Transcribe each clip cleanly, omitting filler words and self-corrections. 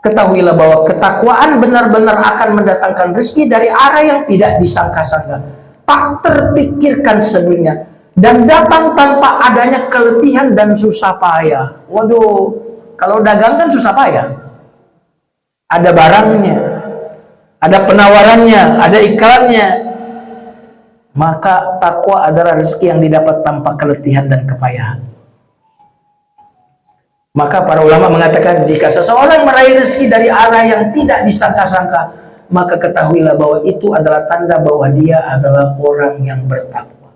Ketahuilah bahwa ketakwaan benar-benar akan mendatangkan rezeki dari arah yang tidak disangka-sangka, tak terpikirkan sebelumnya, dan datang tanpa adanya keletihan dan susah payah. Waduh, kalau dagang kan susah payah. Ada barangnya, ada penawarannya, ada iklannya. Maka takwa adalah rezeki yang didapat tanpa keletihan dan kepayahan. Maka para ulama mengatakan, jika seseorang meraih rezeki dari arah yang tidak disangka-sangka, maka ketahuilah bahwa itu adalah tanda bahwa dia adalah orang yang bertakwa.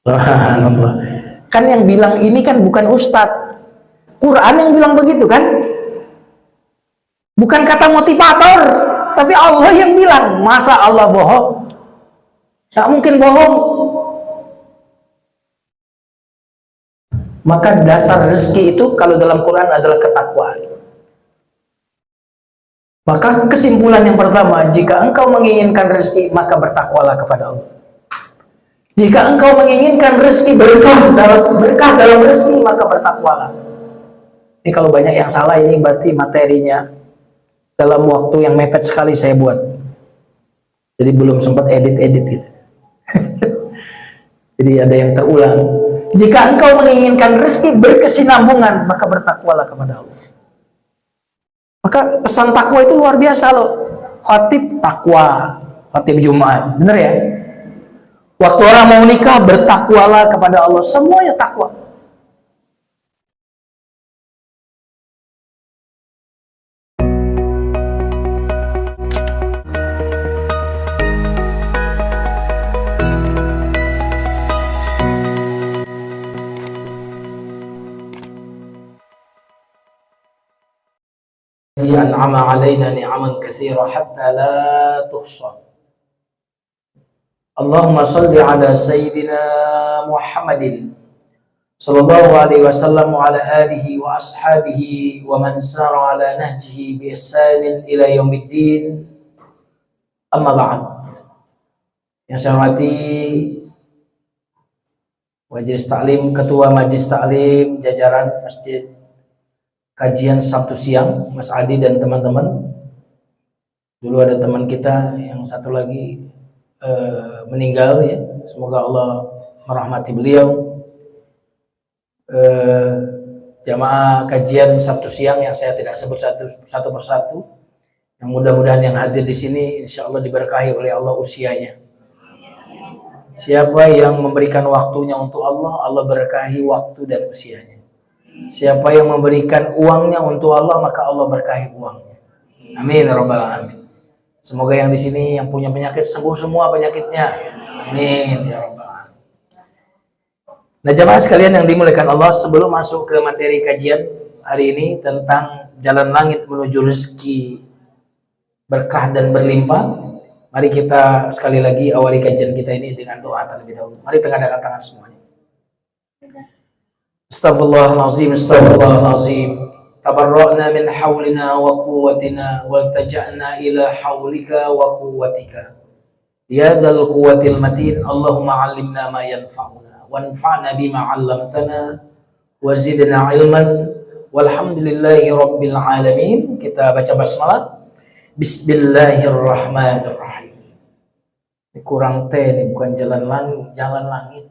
Subhanallah. Kan yang bilang ini kan bukan ustadz, Quran yang bilang begitu kan? Bukan kata motivator, tapi Allah yang bilang. Masa Allah bohong? Gak mungkin bohong. Maka dasar rezeki itu kalau dalam Quran adalah ketakwaan. Maka kesimpulan yang pertama, jika engkau menginginkan rezeki, maka bertakwalah kepada Allah. Jika engkau menginginkan rezeki berkah dalam rezeki, maka bertakwalah. Ini kalau banyak yang salah, ini berarti materinya dalam waktu yang mepet sekali saya buat. Jadi belum sempat edit-edit gitu. Jadi ada yang terulang. Jika engkau menginginkan rezeki berkesinambungan, maka bertakwalah kepada Allah. Maka pesan takwa itu luar biasa loh. Khatib takwa, khatib Jumat, bener ya? Waktu orang mau nikah, bertakwalah kepada Allah. Semuanya takwa. An'ama alaina ni'aman katsira hatta la tuhsa. Allahumma salli ala sayyidina Muhammadin sallallahu alaihi wasallam wa ala alihi wa ashabihi wa man sara ala nahjihi bi ihsanin ila yaumiddin. Amma ba'd. Yang saya hormati Majelis Taklim, Ketua Majelis Taklim jajaran Masjid Kajian Sabtu Siang, Mas Adi dan teman-teman. Dulu ada teman kita yang satu lagi meninggal ya. Semoga Allah merahmati beliau. Jamaah kajian Sabtu Siang yang saya tidak sebut satu persatu. Yang mudah-mudahan yang hadir di sini insya Allah diberkahi oleh Allah usianya. Siapa yang memberikan waktunya untuk Allah, Allah berkahi waktu dan usianya. Siapa yang memberikan uangnya untuk Allah, maka Allah berkahi uangnya. Amin ya rabbal alamin. Semoga yang di sini yang punya penyakit sembuh semua penyakitnya. Amin ya rabbal alamin. Nah, jamaah sekalian yang dimuliakan Allah, sebelum masuk ke materi kajian hari ini tentang jalan langit menuju rezeki berkah dan berlimpah, mari kita sekali lagi awali kajian kita ini dengan doa terlebih dahulu. Mari tengahkan tangan semuanya. Astaghfirullahalazim, astaghfirullahalazim. Tabarra'na min hawlina wa quwwatina waltaja'na ila hawlika wa quwwatika. Ya dzal quwwatil matin, Allahumma 'allimna ma yanfa'una wanfa'na bima 'allamtana wa zidna 'ilman. Walhamdulillahi rabbil alamin. Kita baca basmalah. Bismillahirrahmanirrahim. Ini kurang T, ini bukan jalan langit.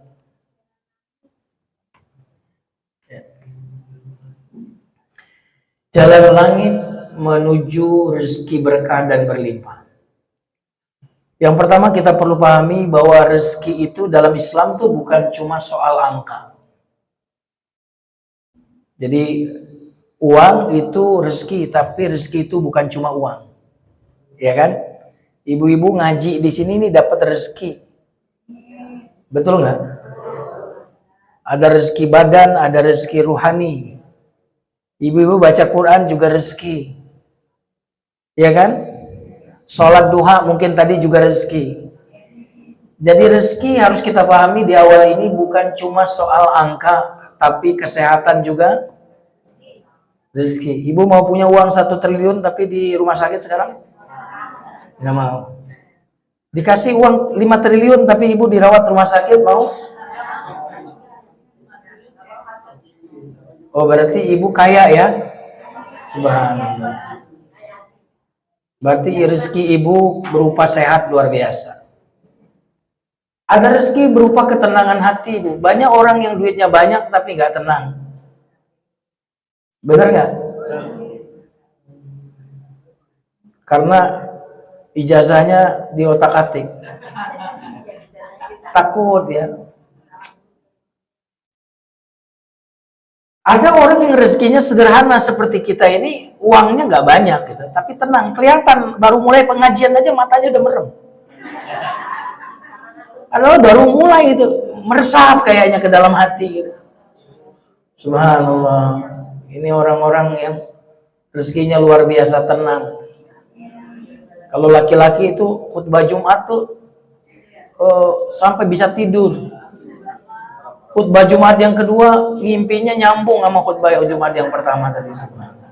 Jalan langit menuju rezeki berkah dan berlimpah. Yang pertama kita perlu pahami bahwa rezeki itu dalam Islam tuh bukan cuma soal angka. Jadi uang itu rezeki, tapi rezeki itu bukan cuma uang. Ya kan? Ibu-ibu ngaji di sini nih dapat rezeki. Betul nggak? Ada rezeki badan, ada rezeki ruhani. Ibu-ibu baca Quran juga rezeki. Ya kan? Sholat duha mungkin tadi juga rezeki. Jadi rezeki harus kita pahami di awal ini bukan cuma soal angka, tapi kesehatan juga rezeki. Ibu mau punya uang 1 triliun tapi di rumah sakit sekarang? Nggak mau. Dikasih uang 5 triliun tapi ibu dirawat rumah sakit, mau? Oh berarti ibu kaya ya? Subhanallah. Berarti rezeki ibu berupa sehat luar biasa. Ada rezeki berupa ketenangan hati, Bu. Banyak orang yang duitnya banyak tapi nggak tenang. Benar nggak? Karena ijazahnya di otak-atik. Takut ya. Ada orang yang rezekinya sederhana seperti kita ini, uangnya nggak banyak gitu, tapi tenang, kelihatan baru mulai pengajian aja matanya udah merem. Padahal baru mulai itu, meresap kayaknya ke dalam hati gitu. Subhanallah, ini orang-orang yang rezekinya luar biasa tenang. Kalau laki-laki itu khutbah Jumat tuh sampai bisa tidur. Khutbah Jumat yang kedua ngimpinya nyambung sama khutbah Jumat yang pertama tadi sebenarnya.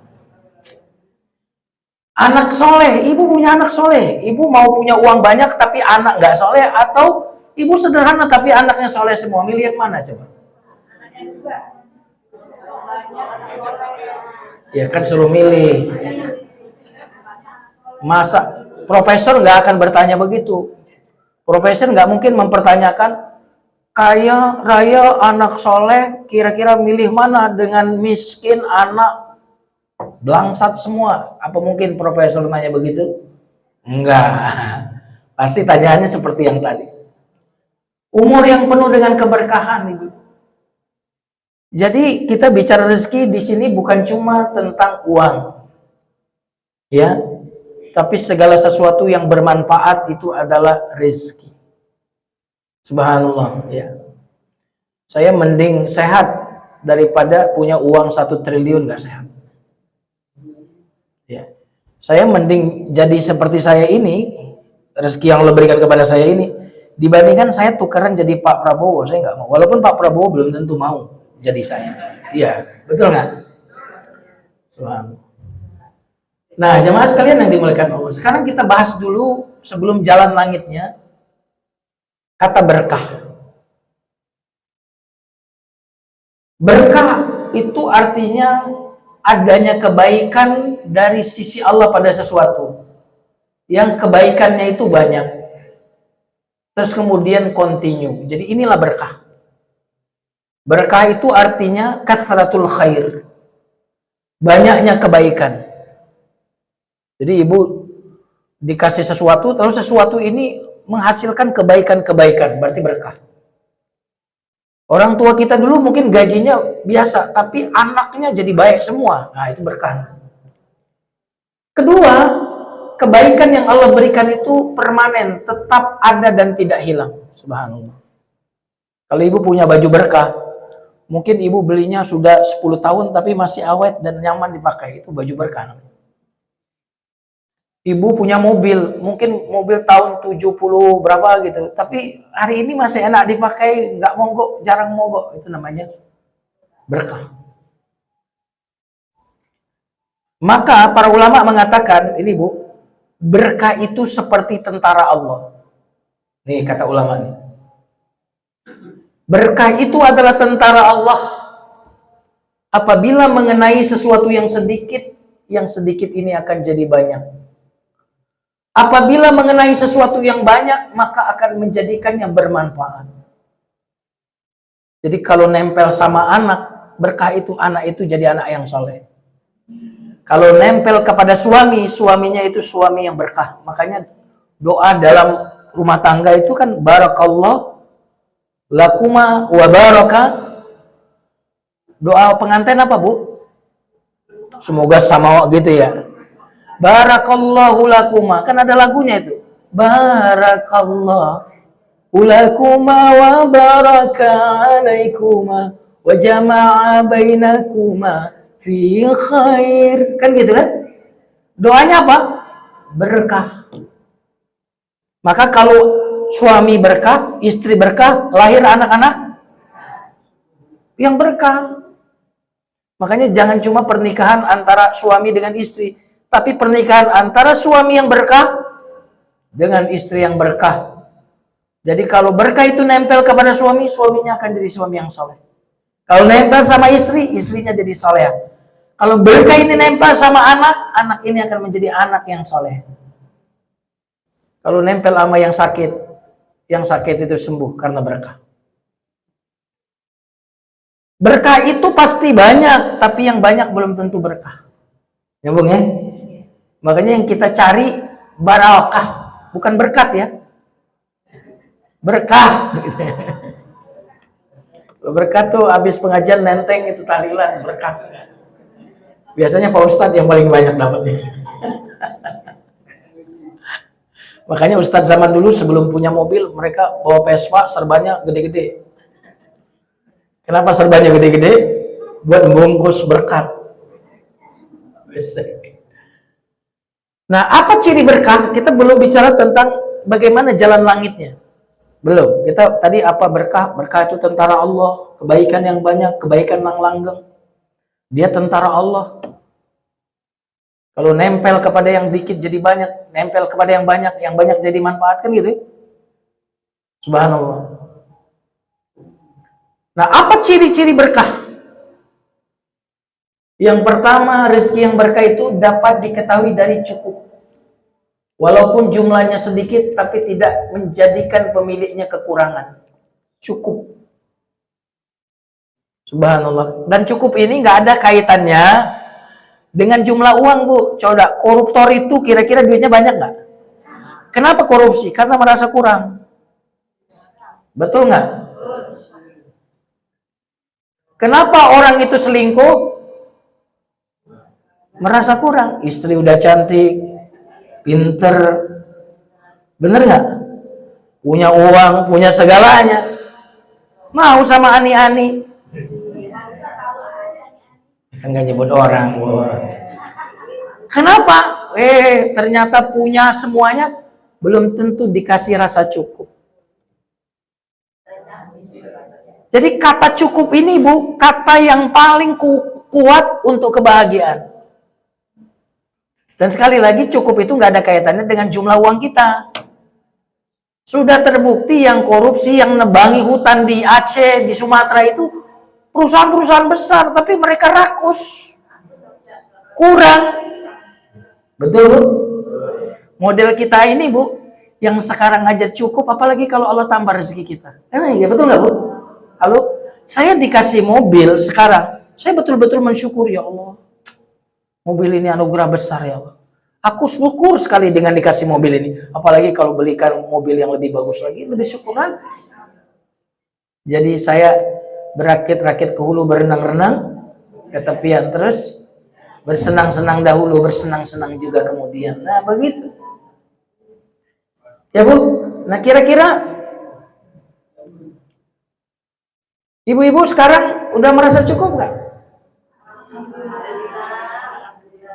Anak soleh, ibu punya anak soleh, ibu mau punya uang banyak tapi anak nggak soleh, atau ibu sederhana tapi anaknya soleh semua, milih yang mana coba? Ya kan suruh milih. Masa profesor nggak akan bertanya begitu? Profesor nggak mungkin mempertanyakan kaya raya anak soleh, kira-kira milih mana dengan miskin anak blangsat semua? Apa mungkin profesor nanya begitu? Enggak. Pasti tanyaannya seperti yang tadi. Umur yang penuh dengan keberkahan, Ibu. Jadi kita bicara rezeki di sini bukan cuma tentang uang. Ya. Tapi segala sesuatu yang bermanfaat itu adalah rezeki. Subhanallah, ya. Saya mending sehat daripada punya uang 1 triliun nggak sehat. Ya. Saya mending jadi seperti saya ini, rezeki yang Allah berikan kepada saya ini, dibandingkan saya tukeran jadi Pak Prabowo. Saya nggak mau. Walaupun Pak Prabowo belum tentu mau jadi saya. Iya, betul nggak? Subhanallah. Nah, jemaah sekalian yang dimuliakan Allah. Sekarang kita bahas dulu sebelum jalan langitnya. Kata berkah. Berkah itu artinya adanya kebaikan dari sisi Allah pada sesuatu. Yang kebaikannya itu banyak. Terus kemudian continue. Jadi inilah berkah. Berkah itu artinya kasratul khair. Banyaknya kebaikan. Jadi ibu dikasih sesuatu, terus sesuatu ini menghasilkan kebaikan-kebaikan, berarti berkah. Orang tua kita dulu mungkin gajinya biasa, tapi anaknya jadi baik semua. Nah, itu berkah. Kedua, kebaikan yang Allah berikan itu permanen, tetap ada dan tidak hilang. Subhanallah. Kalau ibu punya baju berkah, mungkin ibu belinya sudah 10 tahun tapi masih awet dan nyaman dipakai, itu baju berkah. Ibu punya mobil, mungkin mobil tahun 70 berapa gitu, tapi hari ini masih enak dipakai, nggak mogok, jarang mogok, itu namanya berkah. Maka para ulama mengatakan, ini Bu, berkah itu seperti tentara Allah. Nih kata ulama nih. Berkah itu adalah tentara Allah. Apabila mengenai sesuatu yang sedikit ini akan jadi banyak. Apabila mengenai sesuatu yang banyak, maka akan menjadikannya bermanfaat. Jadi kalau nempel sama anak, berkah itu anak itu jadi anak yang soleh. Kalau nempel kepada suami, suaminya itu suami yang berkah. Makanya doa dalam rumah tangga itu kan barakallah lakuma wa baraka. Doa pengantin apa, Bu? Semoga sama gitu ya. Barakallahu lakuma, kan ada lagunya itu. Barakallahu lakuma wa baraka alaikuma wa jama'a bainakuma fi khair. Kan gitu kan? Doanya apa? Berkah. Maka kalau suami berkah, istri berkah, lahir anak-anak yang berkah. Makanya jangan cuma pernikahan antara suami dengan istri, tapi pernikahan antara suami yang berkah dengan istri yang berkah. Jadi kalau berkah itu nempel kepada suami, suaminya akan jadi suami yang soleh. Kalau nempel sama istri, istrinya jadi soleh. Kalau berkah ini nempel sama anak, anak ini akan menjadi anak yang soleh. Kalau nempel sama yang sakit itu sembuh karena berkah. Berkah itu pasti banyak, tapi yang banyak belum tentu berkah. Nyambung ya? Makanya yang kita cari barakah, bukan berkat ya. Berkah. Berkat tuh habis pengajian nenteng itu tahlilan berkah. Biasanya Pak Ustadz yang paling banyak dapatnya. Makanya Ustadz zaman dulu sebelum punya mobil, mereka bawa Vespa, serbannya gede-gede. Kenapa serbannya gede-gede? Buat membungkus berkat. Nah, apa ciri berkah? Kita belum bicara tentang bagaimana jalan langitnya. Belum. Kita tadi apa berkah? Berkah itu tentara Allah, kebaikan yang banyak, kebaikan yang langgeng. Dia tentara Allah. Kalau nempel kepada yang dikit jadi banyak, nempel kepada yang banyak jadi manfaat, kan gitu. Subhanallah. Nah, apa ciri-ciri berkah? Yang pertama, rezeki yang berkah itu dapat diketahui dari cukup. Walaupun jumlahnya sedikit, tapi tidak menjadikan pemiliknya kekurangan. Cukup. Subhanallah. Dan cukup ini nggak ada kaitannya dengan jumlah uang, Bu. Coba, koruptor itu kira-kira duitnya banyak nggak? Kenapa korupsi? Karena merasa kurang. Betul nggak? Kenapa orang itu selingkuh? Merasa kurang. Istri udah cantik, pinter, bener nggak? Punya uang, punya segalanya. Mau sama ani-ani. Kan gak nyebut orang. Kenapa? Ternyata punya semuanya, belum tentu dikasih rasa cukup. Jadi kata cukup ini, Bu, kata yang paling kuat untuk kebahagiaan. Dan sekali lagi, cukup itu nggak ada kaitannya dengan jumlah uang kita. Sudah terbukti yang korupsi, yang nebangi hutan di Aceh, di Sumatera itu perusahaan-perusahaan besar, tapi mereka rakus. Kurang. Betul, Bu? Model kita ini, Bu, yang sekarang aja cukup, apalagi kalau Allah tambah rezeki kita. Ya, betul nggak, Bu? Halo? Saya dikasih mobil sekarang, saya betul-betul mensyukur, ya Allah. Mobil ini anugerah besar, ya Allah. Aku syukur sekali dengan dikasih mobil ini. Apalagi kalau belikan mobil yang lebih bagus lagi, lebih syukur lagi. Jadi saya berakit-rakit ke hulu, berenang-renang ke tepian, terus bersenang-senang dahulu, bersenang-senang juga kemudian. Nah, begitu. Ya, Bu? Nah, kira-kira ibu-ibu sekarang udah merasa cukup nggak?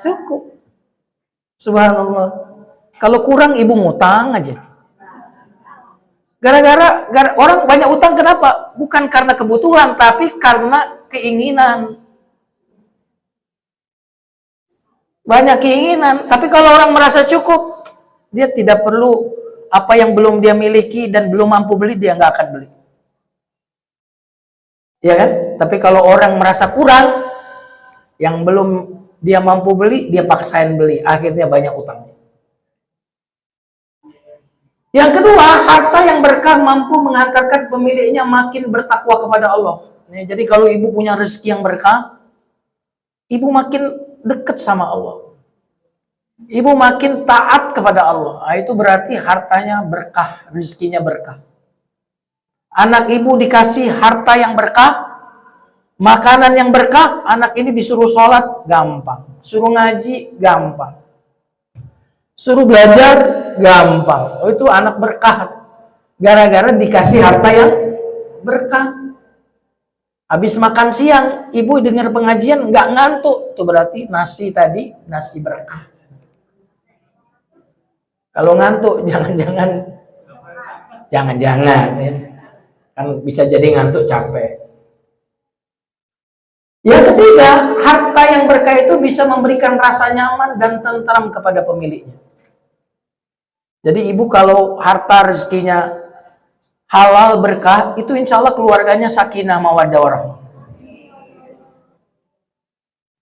Cukup. Subhanallah. Kalau kurang, ibu ngutang aja. Gara-gara orang banyak utang, kenapa? Bukan karena kebutuhan, tapi karena keinginan. Banyak keinginan, tapi kalau orang merasa cukup, dia tidak perlu apa yang belum dia miliki dan belum mampu beli, dia nggak akan beli. Ya kan? Tapi kalau orang merasa kurang, yang belum dia mampu beli, dia paksain beli. Akhirnya banyak utangnya. Yang kedua, harta yang berkah mampu mengantarkan pemiliknya makin bertakwa kepada Allah. Jadi kalau ibu punya rezeki yang berkah, ibu makin dekat sama Allah. Ibu makin taat kepada Allah. Nah, itu berarti hartanya berkah, rezekinya berkah. Anak ibu dikasih harta yang berkah, makanan yang berkah, anak ini disuruh sholat, gampang. Suruh ngaji, gampang. Suruh belajar, gampang. Oh, itu anak berkah. Gara-gara dikasih harta yang berkah. Habis makan siang, ibu dengar pengajian, nggak ngantuk. Itu berarti nasi tadi, nasi berkah. Kalau ngantuk, jangan-jangan ya. Kan bisa jadi ngantuk, capek. Yang ketiga, harta yang berkah itu bisa memberikan rasa nyaman dan tentram kepada pemiliknya. Jadi ibu kalau harta rezekinya halal berkah, itu insya Allah keluarganya sakinah mawaddah warahmah.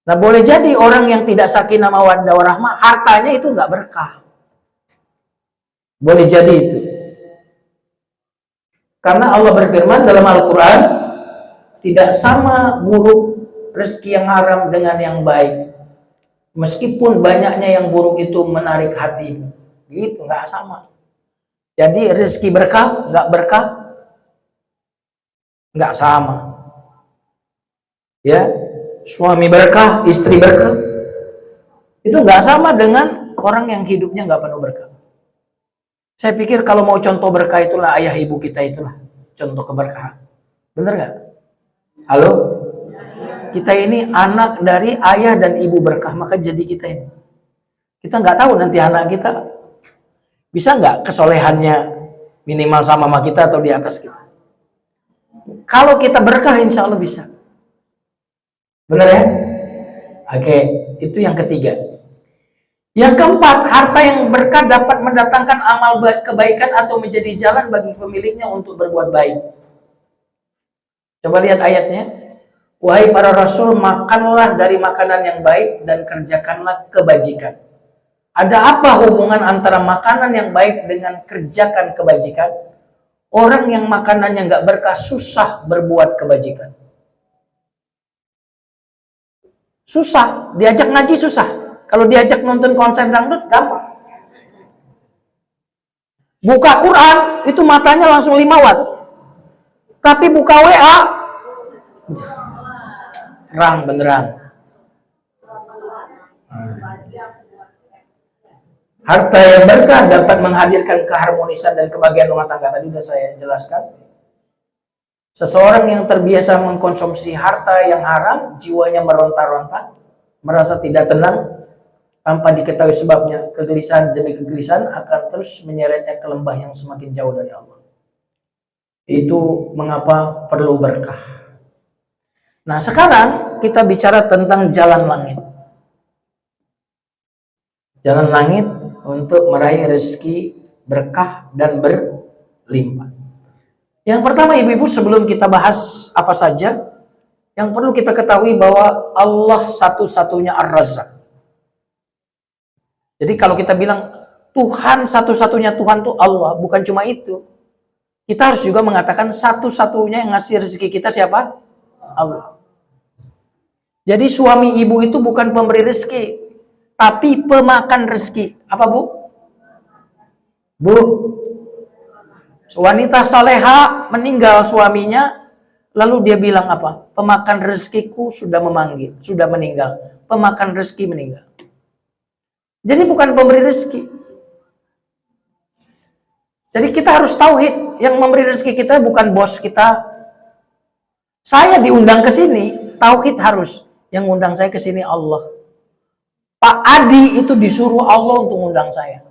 Nah, boleh jadi orang yang tidak sakinah mawaddah warahmah, hartanya itu nggak berkah. Boleh jadi itu. Karena Allah berfirman dalam Al-Quran, tidak sama buruk rezeki yang haram dengan yang baik. Meskipun banyaknya yang buruk itu menarik hati. Gitu, nggak sama. Jadi rezeki berkah, nggak berkah, nggak sama. Ya, suami berkah, istri berkah, itu nggak sama dengan orang yang hidupnya nggak penuh berkah. Saya pikir kalau mau contoh berkah itulah ayah ibu kita, itulah contoh keberkahan. Bener nggak? Halo? Kita ini anak dari ayah dan ibu berkah, maka jadi kita ini. Kita nggak tahu nanti anak kita bisa nggak kesolehannya minimal sama kita atau di atas kita. Kalau kita berkah, insya Allah bisa. Bener ya? Oke, itu yang ketiga. Yang keempat, harta yang berkah dapat mendatangkan amal kebaikan atau menjadi jalan bagi pemiliknya untuk berbuat baik. Coba lihat ayatnya. Wahai para rasul, makanlah dari makanan yang baik dan kerjakanlah kebajikan. Ada apa hubungan antara makanan yang baik dengan kerjakan kebajikan? Orang yang makanannya nggak berkah susah berbuat kebajikan. Susah, diajak ngaji susah. Kalau diajak nonton konser dangdut, gampang. Buka Quran, itu matanya langsung 5 watt. Tapi buka WA, terang beneran. Harta yang berkah dapat menghadirkan keharmonisan dan kebahagiaan rumah tangga. Tadi sudah saya jelaskan. Seseorang yang terbiasa mengkonsumsi harta yang haram, jiwanya meronta-ronta, merasa tidak tenang, tanpa diketahui sebabnya, kegelisahan demi kegelisahan akan terus menyeretnya ke lembah yang semakin jauh dari Allah. Itu mengapa perlu berkah. Nah, sekarang kita bicara tentang jalan langit. Jalan langit untuk meraih rezeki berkah dan berlimpah. Yang pertama, ibu-ibu, sebelum kita bahas apa saja, yang perlu kita ketahui bahwa Allah satu-satunya Ar-Razzaq. Jadi kalau kita bilang Tuhan satu-satunya Tuhan itu Allah, bukan cuma itu. Kita harus juga mengatakan satu-satunya yang ngasih rezeki kita siapa? Allah. Jadi suami ibu itu bukan pemberi rezeki, tapi pemakan rezeki. Apa, Bu? Bu, wanita saleha meninggal suaminya, lalu dia bilang apa? Pemakan rezekiku sudah memanggil, sudah meninggal. Pemakan rezeki meninggal. Jadi bukan pemberi rezeki. Jadi kita harus tauhid, yang memberi rezeki kita bukan bos kita. Saya diundang ke sini, tauhid harus. Yang undang saya ke sini Allah. Pak Adi itu disuruh Allah untuk undang saya.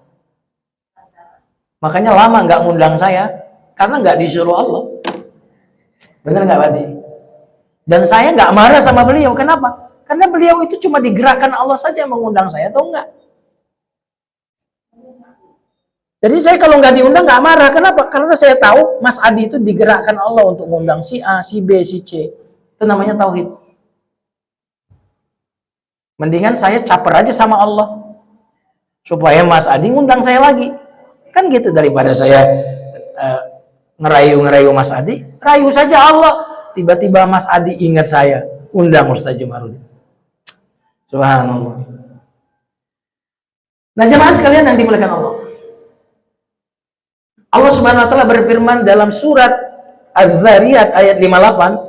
Makanya lama nggak ngundang saya, karena nggak disuruh Allah. Bener nggak, Pak Adi? Dan saya nggak marah sama beliau. Kenapa? Karena beliau itu cuma digerakkan Allah saja mengundang saya, atau enggak? Jadi saya kalau nggak diundang nggak marah. Kenapa? Karena saya tahu Mas Adi itu digerakkan Allah untuk mengundang si A, si B, si C. Itu namanya tauhid. Mendingan saya caper aja sama Allah supaya Mas Adi ngundang saya lagi. Kan gitu, daripada saya ngerayu Mas Adi. Rayu saja Allah. Tiba-tiba Mas Adi ingat saya, undang Ustaz Jumarudin. Subhanallah. Nah, jemaah sekalian yang dimuliakan Allah. Allah Subhanahu wa taala berfirman dalam surat Az-Zariyat ayat 58.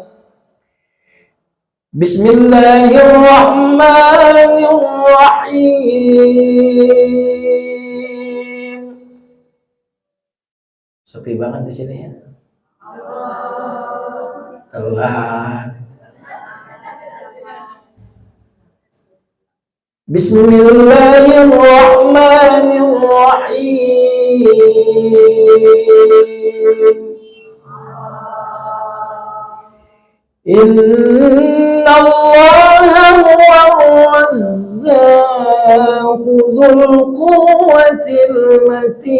Bismillahirrahmanirrahim. Sepi banget di sini ya. Telat. Bismillahirrahmanirrahim. Inna Allah huwa ar-razzaqu dzul quwwatil matin.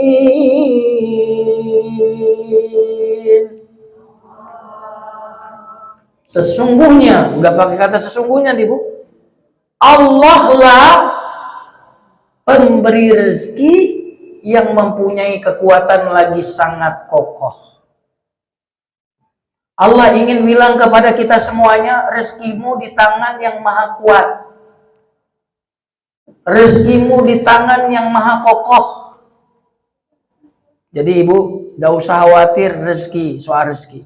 Sesungguhnya, udah pakai kata sesungguhnya nih, Bu. Allah lah pemberi rezeki yang mempunyai kekuatan lagi sangat kokoh. Allah ingin bilang kepada kita semuanya, rezekimu di tangan yang maha kuat. Rezekimu di tangan yang maha kokoh. Jadi ibu, tidak usah khawatir soal rezeki.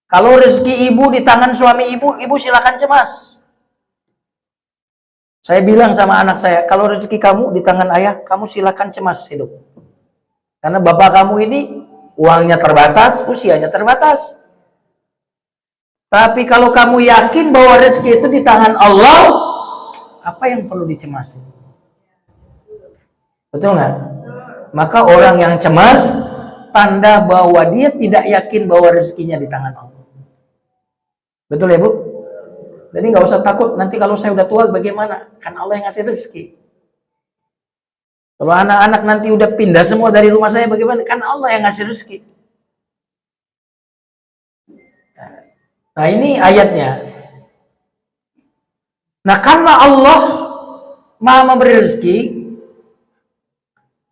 Kalau rezeki ibu di tangan suami ibu, ibu silakan cemas. Saya bilang sama anak saya, kalau rezeki kamu di tangan ayah, kamu silakan cemas hidup. Karena bapak kamu ini uangnya terbatas, usianya terbatas. Tapi kalau kamu yakin bahwa rezeki itu di tangan Allah, apa yang perlu dicemasi? Betul nggak? Maka orang yang cemas, tanda bahwa dia tidak yakin bahwa rezekinya di tangan Allah. Betul ya Bu? Jadi nggak usah takut, nanti kalau saya udah tua bagaimana? Kan Allah yang ngasih rezeki. Kalau anak-anak nanti udah pindah semua dari rumah saya bagaimana? Kan Allah yang ngasih rezeki. Nah ini ayatnya. Nah karena Allah maha memberi rezeki,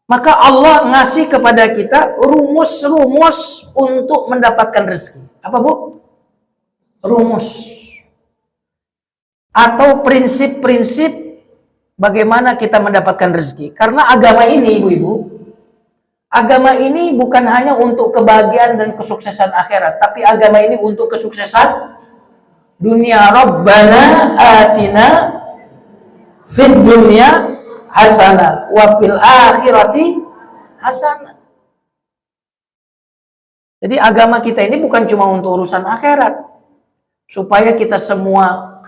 maka Allah ngasih kepada kita rumus-rumus untuk mendapatkan rezeki. Apa Bu? Rumus. Atau prinsip-prinsip bagaimana kita mendapatkan rezeki. Karena agama ini ibu-ibu, agama ini bukan hanya untuk kebahagiaan dan kesuksesan akhirat, tapi agama ini untuk kesuksesan dunia. Rabbana atina fid dunya hasanah wa fil akhirati hasanah. Jadi agama kita ini bukan cuma untuk urusan akhirat, supaya kita semua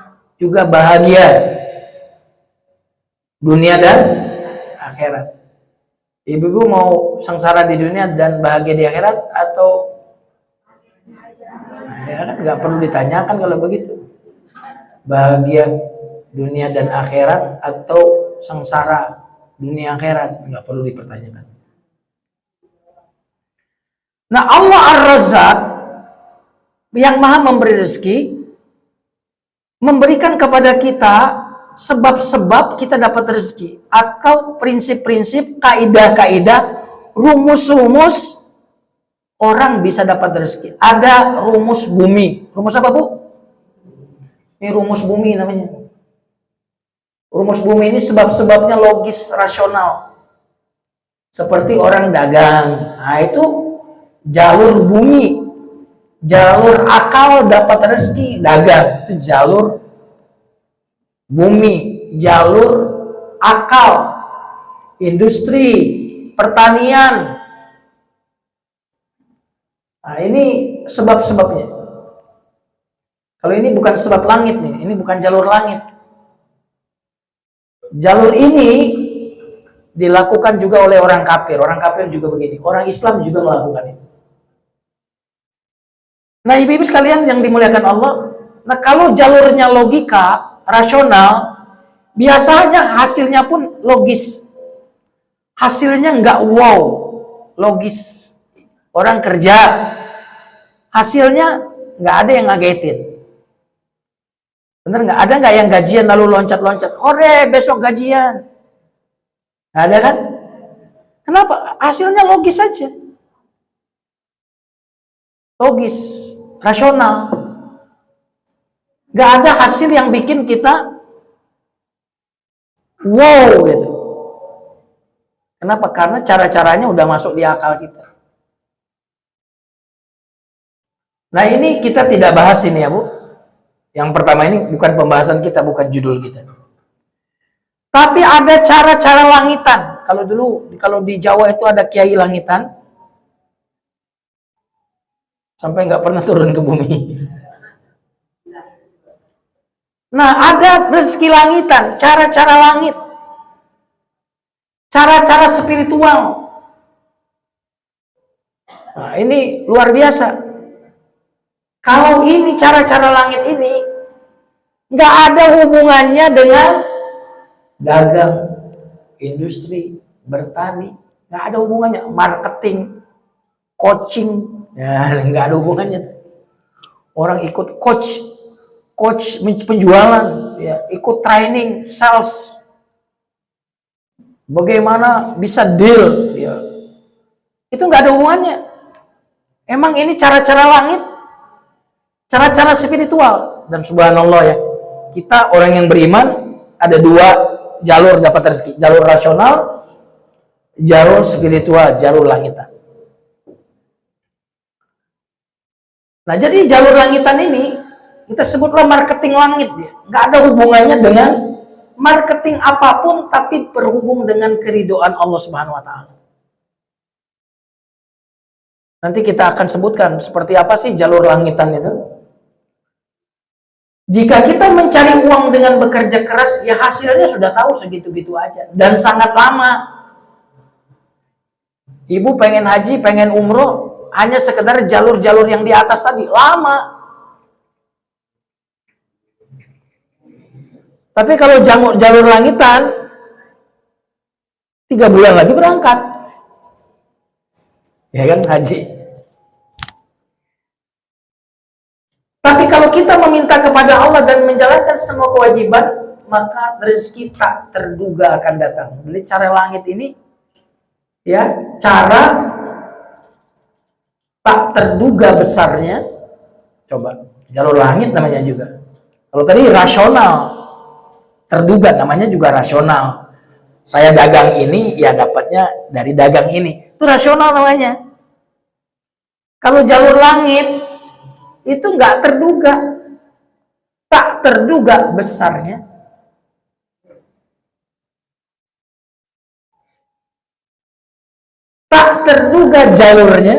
juga bahagia dunia dan akhirat. Ibu-ibu mau sengsara di dunia dan bahagia di akhirat atau ya kan nggak perlu ditanyakan kalau begitu. Bahagia dunia dan akhirat atau sengsara dunia akhirat nggak perlu dipertanyakan. Nah Allah Ar-Razzaq yang maha memberi rezeki memberikan kepada kita sebab-sebab kita dapat rezeki atau prinsip-prinsip, kaidah-kaidah, rumus-rumus orang bisa dapat rezeki. Ada rumus bumi. Rumus apa Bu? Ini rumus bumi namanya. Rumus bumi ini sebab-sebabnya logis, rasional. Seperti orang dagang. Nah itu jalur bumi. Jalur akal dapat rezeki, dagang. Itu jalur bumi, jalur akal, industri, pertanian. Nah ini sebab-sebabnya. Kalau ini bukan sebab langit nih, ini bukan jalur langit. Jalur ini dilakukan juga oleh orang kafir. Orang kafir juga begini. Orang Islam juga melakukan ini. Nah ibu-ibu sekalian yang dimuliakan Allah, nah kalau jalurnya logika, rasional, biasanya hasilnya pun logis. Hasilnya nggak wow, logis. Orang kerja, hasilnya nggak ada yang ngagetin. Bener nggak? Ada nggak yang gajian lalu loncat-loncat? Hore, besok gajian. Nggak ada kan? Kenapa? Hasilnya logis saja. Logis, rasional. Gak ada hasil yang bikin kita wow gitu. Kenapa? Karena cara-caranya udah masuk di akal kita. Nah ini kita tidak bahas ini ya Bu. Yang pertama ini bukan pembahasan kita, bukan judul kita. Tapi ada cara-cara langitan. Kalau dulu, kalau di Jawa itu ada kiai langitan. Sampai nggak pernah turun ke bumi. Nah, ada rezeki langitan, cara-cara langit. Cara-cara spiritual. Nah, ini luar biasa. Kalau ini cara-cara langit ini nggak ada hubungannya dengan dagang, industri, bertani, nggak ada hubungannya. Marketing, coaching, ya nggak ada hubungannya. Orang ikut coach coach penjualan, ya, ikut training sales, bagaimana bisa deal, ya, itu nggak ada hubungannya. Emang ini cara-cara langit, cara-cara spiritual. Dan subhanallah ya, kita orang yang beriman ada dua jalur dapat rezeki, jalur rasional, jalur spiritual, jalur langitan. Nah, jadi jalur langitan ini kita sebutlah marketing langit ya. Nggak ada hubungannya dengan marketing apapun, tapi berhubung dengan keridhaan Allah Subhanahu wa taala. Nanti kita akan sebutkan seperti apa sih jalur langitan itu. Jika kita mencari uang dengan bekerja keras, ya hasilnya sudah tahu segitu-gitu aja. Dan sangat lama. Ibu pengen haji, pengen umroh, hanya sekedar jalur-jalur yang di atas tadi. Lama. Tapi kalau jalur langitan, 3 bulan lagi berangkat. Ya kan, haji. Tapi kalau kita meminta kepada Allah dan menjalankan semua kewajiban, maka rezeki tak terduga akan datang. Jadi cara langit ini, ya, cara tak terduga besarnya. Coba, jalur langit namanya juga. Kalau tadi rasional, terduga namanya juga rasional. Saya dagang ini, ya dapatnya dari dagang ini. Itu rasional namanya. Kalau jalur langit, itu nggak terduga. Tak terduga besarnya. Tak terduga jalurnya.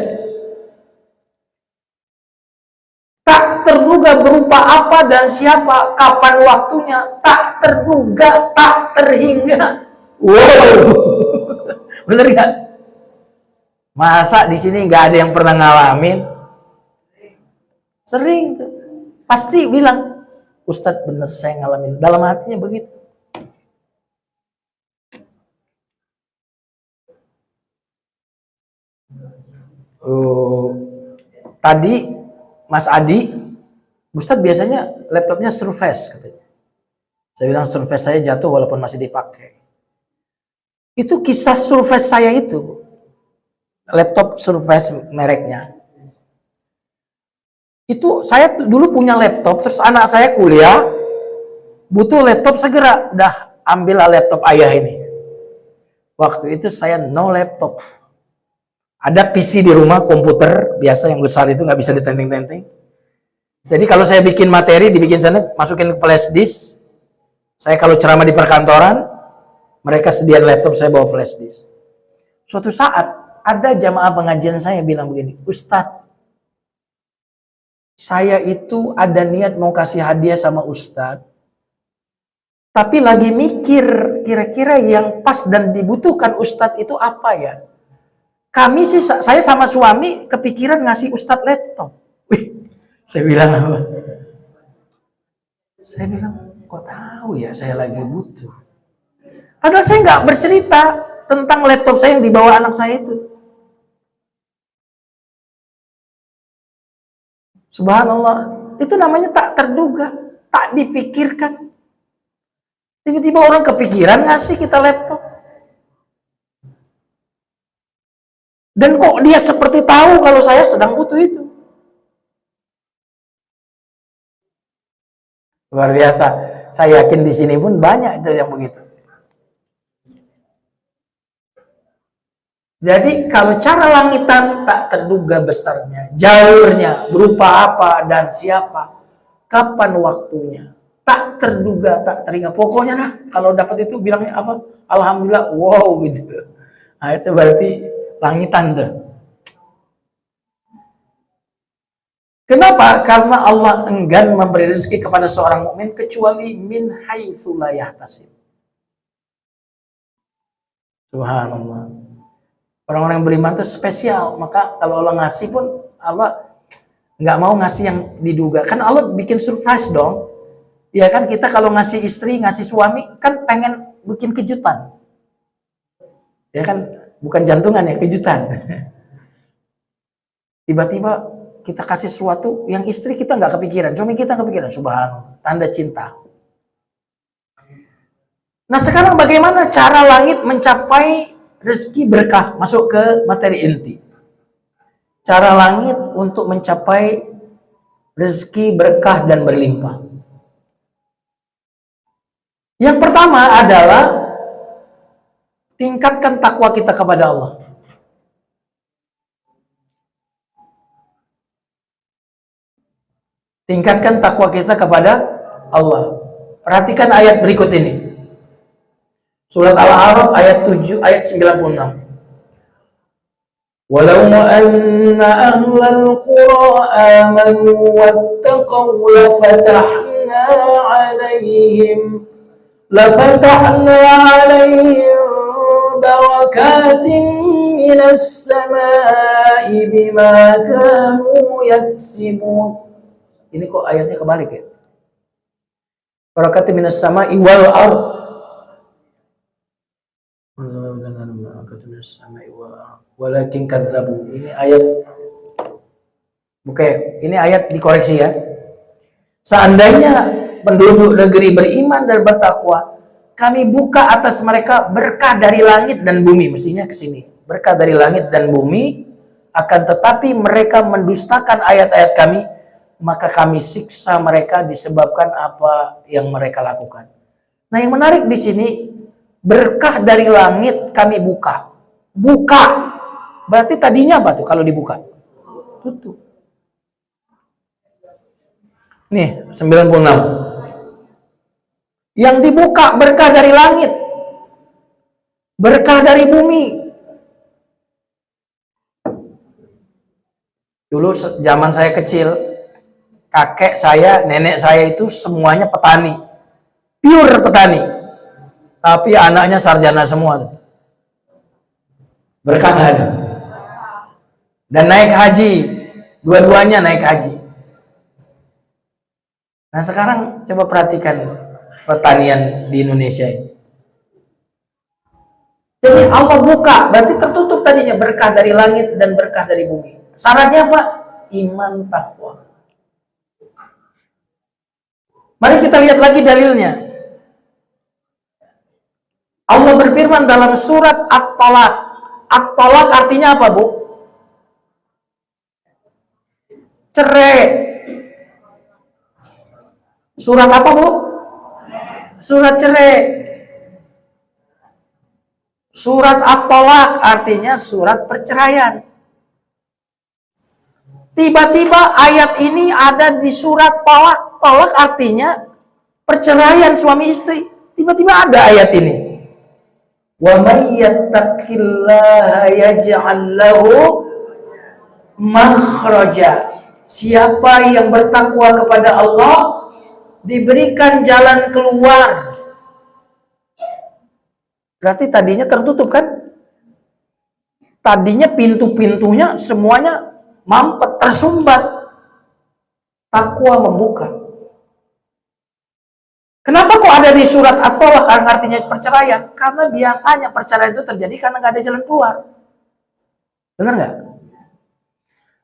Tak terduga berupa apa dan siapa, kapan waktunya. Tak terduga, tak terhingga. Wow. Bener gak? Masa di sini nggak ada yang pernah ngalamin? Sering tuh. Pasti bilang, Ustadz bener saya ngalamin. Dalam hatinya begitu. Tadi Mas Adi, Ustadz biasanya laptopnya Surface katanya. Saya bilang Surface saya jatuh walaupun masih dipakai. Itu kisah Surface saya itu, laptop Surface mereknya. Itu saya dulu punya laptop, terus anak saya kuliah, butuh laptop segera, udah ambillah laptop ayah ini. Waktu itu saya no laptop. Ada PC di rumah, komputer biasa yang besar itu nggak bisa ditenteng-tenteng. Jadi kalau saya bikin materi, dibikin sana, masukin ke flash disk. Saya kalau ceramah di perkantoran, mereka sediain laptop, saya bawa flash disk. Suatu saat, ada jamaah pengajian saya bilang begini, Ustadz, saya itu ada niat mau kasih hadiah sama Ustadz, tapi lagi mikir, kira-kira yang pas dan dibutuhkan Ustadz itu apa ya? Kami sih, saya sama suami kepikiran ngasih Ustadz laptop. Wih, saya bilang apa? Saya bilang, kok tahu ya saya lagi butuh. Padahal saya nggak bercerita tentang laptop saya yang dibawa anak saya itu. Subhanallah, itu namanya tak terduga, tak dipikirkan. Tiba-tiba orang kepikiran ngasih kita laptop. Dan kok dia seperti tahu kalau saya sedang butuh itu. Luar biasa. Saya yakin di sini pun banyak itu yang begitu. Jadi kalau cara langitan tak terduga besarnya, jalurnya berupa apa dan siapa, kapan waktunya, tak terduga, tak teringat. Pokoknya nah, kalau dapat itu bilangnya apa? Alhamdulillah, wow gitu. Nah itu berarti langitan tuh. Kenapa? Karena Allah enggan memberi rezeki kepada seorang mukmin kecuali min haitsu la yahtasib. Subhanallah. Orang-orang yang beriman itu spesial. Maka kalau Allah ngasih pun, Allah nggak mau ngasih yang diduga. Kan Allah bikin surprise dong. Ya kan, kita kalau ngasih istri, ngasih suami, kan pengen bikin kejutan. Ya kan, bukan jantungan ya, kejutan. Tiba-tiba kita kasih sesuatu yang istri kita nggak kepikiran, suami kita kepikiran, subhanallah, tanda cinta. Nah sekarang bagaimana cara langit mencapai rezeki berkah, masuk ke materi inti. Cara langit untuk mencapai rezeki berkah dan berlimpah. Yang pertama adalah tingkatkan takwa kita kepada Allah. Tingkatkan takwa kita kepada Allah. Perhatikan ayat berikut ini. Surat Al-A'raf ayat 7 ayat 96. Walau anna ahlal qura amanu wattaqaw lafatahna 'alaihim barakatin minas samaa'i bima kanu yaksibun. Ini kok ayatnya kebalik ya? Barakatin minas samaa'i wal ardh. Walakin kadzabu. Ini ayat, oke, ini ayat dikoreksi ya. Seandainya penduduk negeri beriman dan bertakwa, kami buka atas mereka berkah dari langit dan bumi. Mestinya ke sini. Berkah dari langit dan bumi, akan tetapi mereka mendustakan ayat-ayat kami, maka kami siksa mereka disebabkan apa yang mereka lakukan. Nah, yang menarik di sini, berkah dari langit kami buka. Buka. Berarti tadinya apa tuh kalau dibuka? Tutup. Nih, 96. Yang dibuka berkah dari langit. Berkah dari bumi. Dulu zaman saya kecil, kakek saya, nenek saya itu semuanya petani. Pure petani. Tapi anaknya sarjana semua tuh. Berkah nggak ada. Dan naik haji. Dua-duanya naik haji. Nah sekarang coba perhatikan pertanian di Indonesia ini. Jadi Allah buka, berarti tertutup tadinya berkah dari langit dan berkah dari bumi. Syaratnya apa? Iman takwa. Mari kita lihat lagi dalilnya. Allah berfirman dalam surat At-Talaq. At-Talaq artinya apa, Bu? Cerai. Surat apa, Bu? Surat cerai. Surat At-Talaq artinya surat perceraian. Tiba-tiba ayat ini ada di surat Talaq. Talaq artinya perceraian suami istri. Tiba-tiba ada ayat ini. Wa may yattaqillaha yaj'al lahu makhraja. Siapa yang bertakwa kepada Allah diberikan jalan keluar. Berarti tadinya tertutup kan? Tadinya pintu-pintunya semuanya mampet, tersumbat. Takwa membuka. Kenapa kok ada di surat At-Talaq artinya perceraian? Karena biasanya perceraian itu terjadi karena nggak ada jalan keluar. Benar nggak?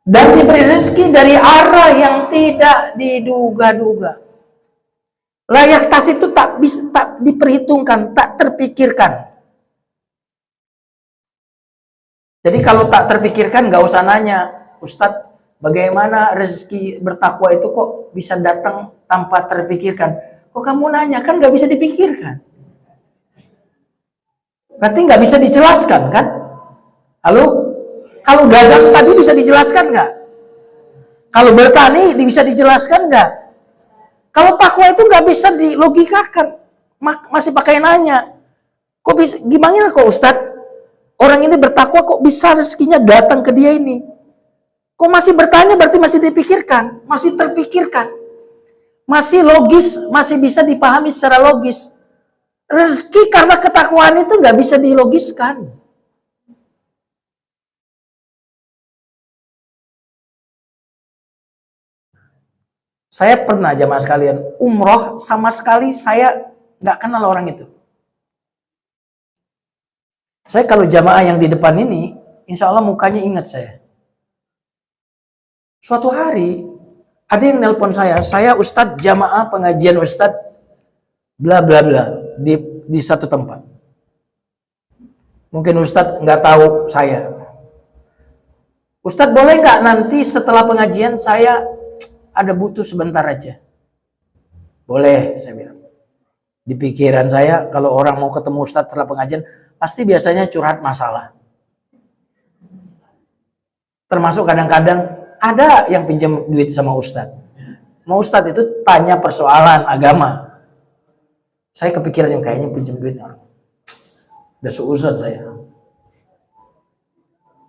Dan diberi rezeki dari arah yang tidak diduga-duga. Layak tas itu tak bisa, tak diperhitungkan, tak terpikirkan. Jadi kalau tak terpikirkan nggak usah nanya, Ustadz, bagaimana rezeki bertakwa itu kok bisa datang tanpa terpikirkan? Kok kamu nanya? Kan nggak bisa dipikirkan. Berarti nggak bisa dijelaskan kan? Halo? Kalau dagang tadi bisa dijelaskan nggak? Kalau bertani bisa dijelaskan nggak? Kalau takwa itu nggak bisa dilogikakan, masih pakai nanya. Kok bisa? Gimana kok Ustadz? Orang ini bertakwa kok bisa rezekinya datang ke dia ini? Kok masih bertanya berarti masih dipikirkan, masih terpikirkan, masih logis, masih bisa dipahami secara logis. Rezeki karena ketakwaan itu nggak bisa dilogiskan. Saya pernah jamaah sekalian umroh, sama sekali saya nggak kenal orang itu. Saya kalau jamaah yang di depan ini, insya Allah mukanya ingat saya. Suatu hari ada yang nelpon saya Ustadz jamaah pengajian Ustadz bla bla bla di satu tempat. Mungkin Ustadz nggak tahu saya. Ustadz boleh nggak nanti setelah pengajian saya ada butuh sebentar aja? Boleh, saya bilang. Di pikiran saya kalau orang mau ketemu Ustadz setelah pengajian pasti biasanya curhat masalah. Termasuk kadang-kadang ada yang pinjam duit sama Ustadz. Mau Ustadz itu tanya persoalan agama. Saya kepikiran yang kayaknya pinjam duit orang. Udah seuzon saya.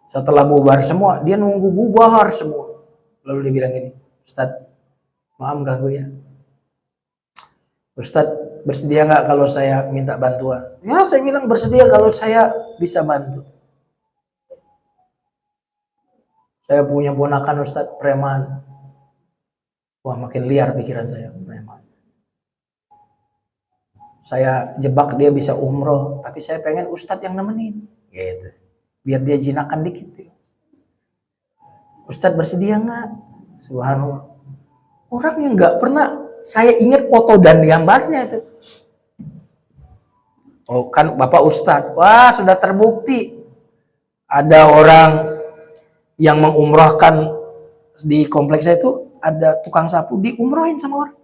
Setelah bubar semua, dia nunggu bubar semua. Lalu dia bilang gini, Ustadz, maaf ganggu ya. Ustadz, bersedia nggak kalau saya minta bantuan? Ya, saya bilang bersedia kalau saya bisa bantu. Saya punya ponakan Ustadz preman. Wah, makin liar pikiran saya, preman. Saya jebak dia bisa umroh, tapi saya pengen Ustadz yang nemenin. Gitu. Biar dia jinakan dikit. Ustadz bersedia nggak? Subhanallah. Orang yang nggak pernah saya ingat foto dan gambarnya itu. Oh kan Bapak Ustadz, wah sudah terbukti ada orang yang mengumrohkan di kompleks saya itu ada tukang sapu diumrohin sama orang.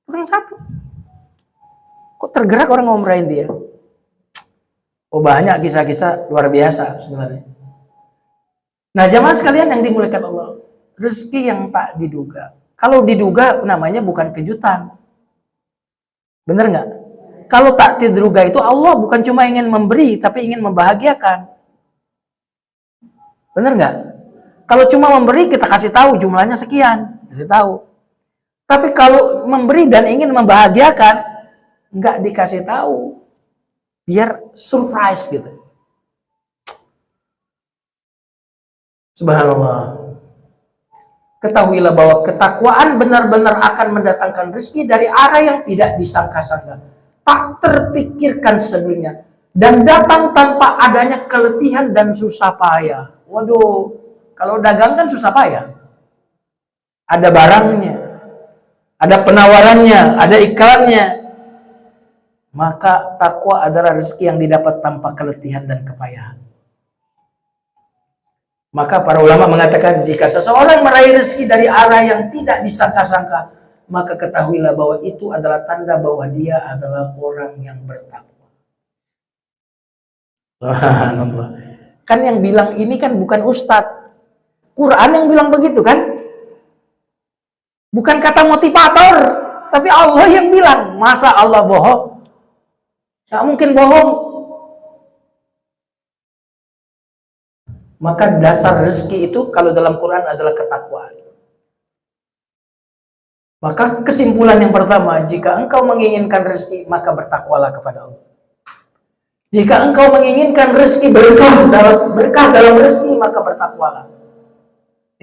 Tukang sapu. Kok tergerak orang ngumrohin dia? Oh banyak kisah-kisah luar biasa sebenarnya. Nah jamaah sekalian yang dimuliakan Allah, rezeki yang tak diduga. Kalau diduga namanya bukan kejutan. Bener nggak? Kalau tak diduga itu Allah bukan cuma ingin memberi, tapi ingin membahagiakan. Bener nggak? Kalau cuma memberi kita kasih tahu jumlahnya sekian, kasih tahu. Tapi kalau memberi dan ingin membahagiakan, nggak dikasih tahu. Biar surprise gitu. Subhanallah. Ketahuilah bahwa ketakwaan benar-benar akan mendatangkan rezeki dari arah yang tidak disangka-sangka, tak terpikirkan sebelumnya, dan datang tanpa adanya keletihan dan susah payah. Waduh, kalau dagang kan susah payah. Ada barangnya, ada penawarannya, ada iklannya. Maka takwa adalah rezeki yang didapat tanpa keletihan dan kepayahan. Maka para ulama mengatakan jika seseorang meraih rezeki dari arah yang tidak disangka-sangka, maka ketahuilah bahwa itu adalah tanda bahwa dia adalah orang yang bertakwa. Subhanallah. Kan yang bilang ini kan bukan ustadz. Quran yang bilang begitu kan? Bukan kata motivator, tapi Allah yang bilang. Masa Allah bohong? Nggak mungkin bohong. Maka dasar rezeki itu kalau dalam Quran adalah ketakwaan. Maka kesimpulan yang pertama, jika engkau menginginkan rezeki, maka bertakwalah kepada Allah. Jika engkau menginginkan rezeki berkah dalam rezeki, maka bertakwalah.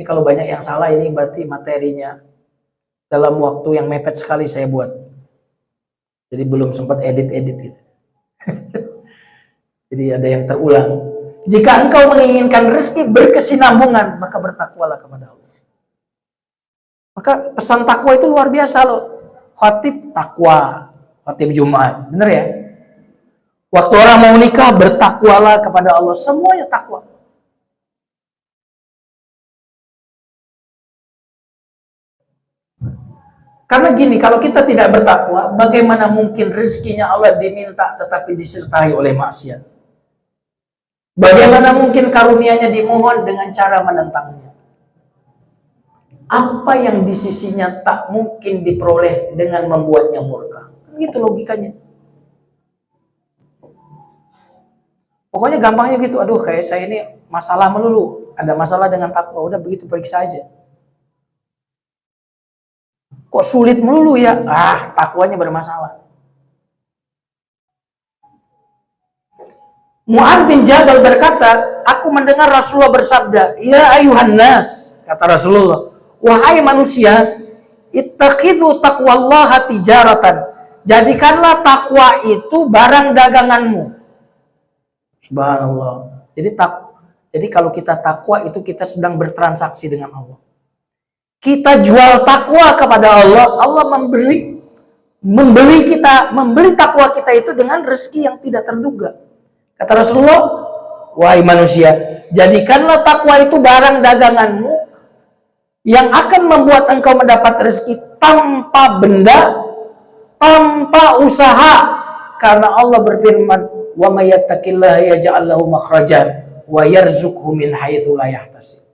Ini kalau banyak yang salah, ini berarti materinya dalam waktu yang mepet sekali saya buat. Jadi belum sempat edit-edit gitu. Jadi ada yang terulang. Jika engkau menginginkan rezeki berkesinambungan, maka bertakwalah kepada Allah. Maka pesan takwa itu luar biasa loh. Khatib takwa, khatib Jumat, bener ya? Waktu orang mau nikah bertakwalah kepada Allah, semuanya takwa. Karena gini, kalau kita tidak bertakwa, bagaimana mungkin rezekinya Allah diminta tetapi disertai oleh maksiat? Bagaimana mungkin karunia-Nya dimohon dengan cara menentangnya? Apa yang di sisinya tak mungkin diperoleh dengan membuatnya murka? Gitu logikanya. Pokoknya gampangnya gitu, aduh kayak saya ini masalah melulu, ada masalah dengan takwa, udah begitu periksa aja. Kok sulit melulu ya? Takwanya bermasalah. Mu'adz bin Jabal berkata, aku mendengar Rasulullah bersabda, ya ayuhan nas, kata Rasulullah, wahai manusia, ittakhidhu taqwallaha tijaratan. Jadikanlah takwa itu barang daganganmu. Subhanallah. Jadi kalau kita takwa itu kita sedang bertransaksi dengan Allah. kita jual takwa kepada Allah, Allah membeli takwa kita itu dengan rezeki yang tidak terduga. Kata Rasulullah, wahai manusia, jadikanlah takwa itu barang daganganmu yang akan membuat engkau mendapat rezeki tanpa benda, tanpa usaha. Karena Allah berfirman, wa may yattaqillaha yaj'al lahu makhrajan wa yarzuqhu min haitsu la yahtasib.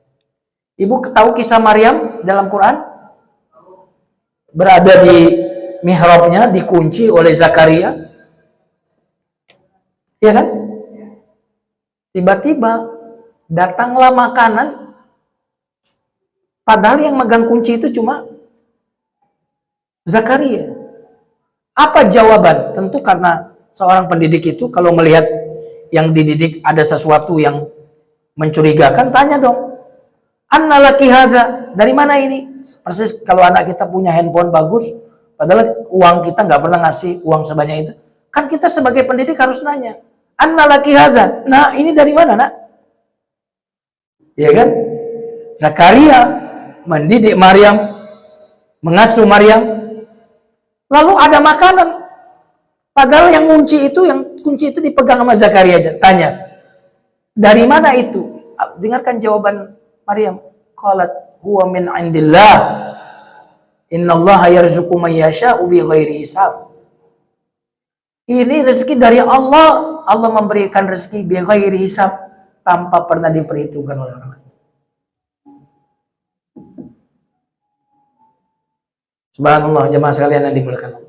Ibu tahu kisah Maryam dalam Quran? Berada di mihrabnya, dikunci oleh Zakaria. Ya kan? Tiba-tiba datanglah makanan, padahal yang megang kunci itu cuma Zakaria. Apa jawaban? Tentu karena seorang pendidik itu kalau melihat yang dididik ada sesuatu yang mencurigakan, tanya dong, anna laki hadza, dari mana ini? Persis kalau anak kita punya handphone bagus, padahal uang kita nggak pernah ngasih uang sebanyak itu, kan kita sebagai pendidik harus nanya, anna laki hadza, nah ini dari mana nak? Ya kan? Zakaria mendidik Maryam, mengasuh Maryam, lalu ada makanan, padahal yang kunci itu dipegang sama Zakaria aja. Tanya, dari mana itu? Dengarkan jawaban Maryam, qalat huwa min indillah innallaha yarzuqu man yasha'u bighairi hisab. Ini rezeki dari Allah. Allah memberikan rezeki bighairi hisab, tanpa pernah diperhitungkan oleh orang lain. Subhanallah, jemaah sekalian yang dimuliakan Allah.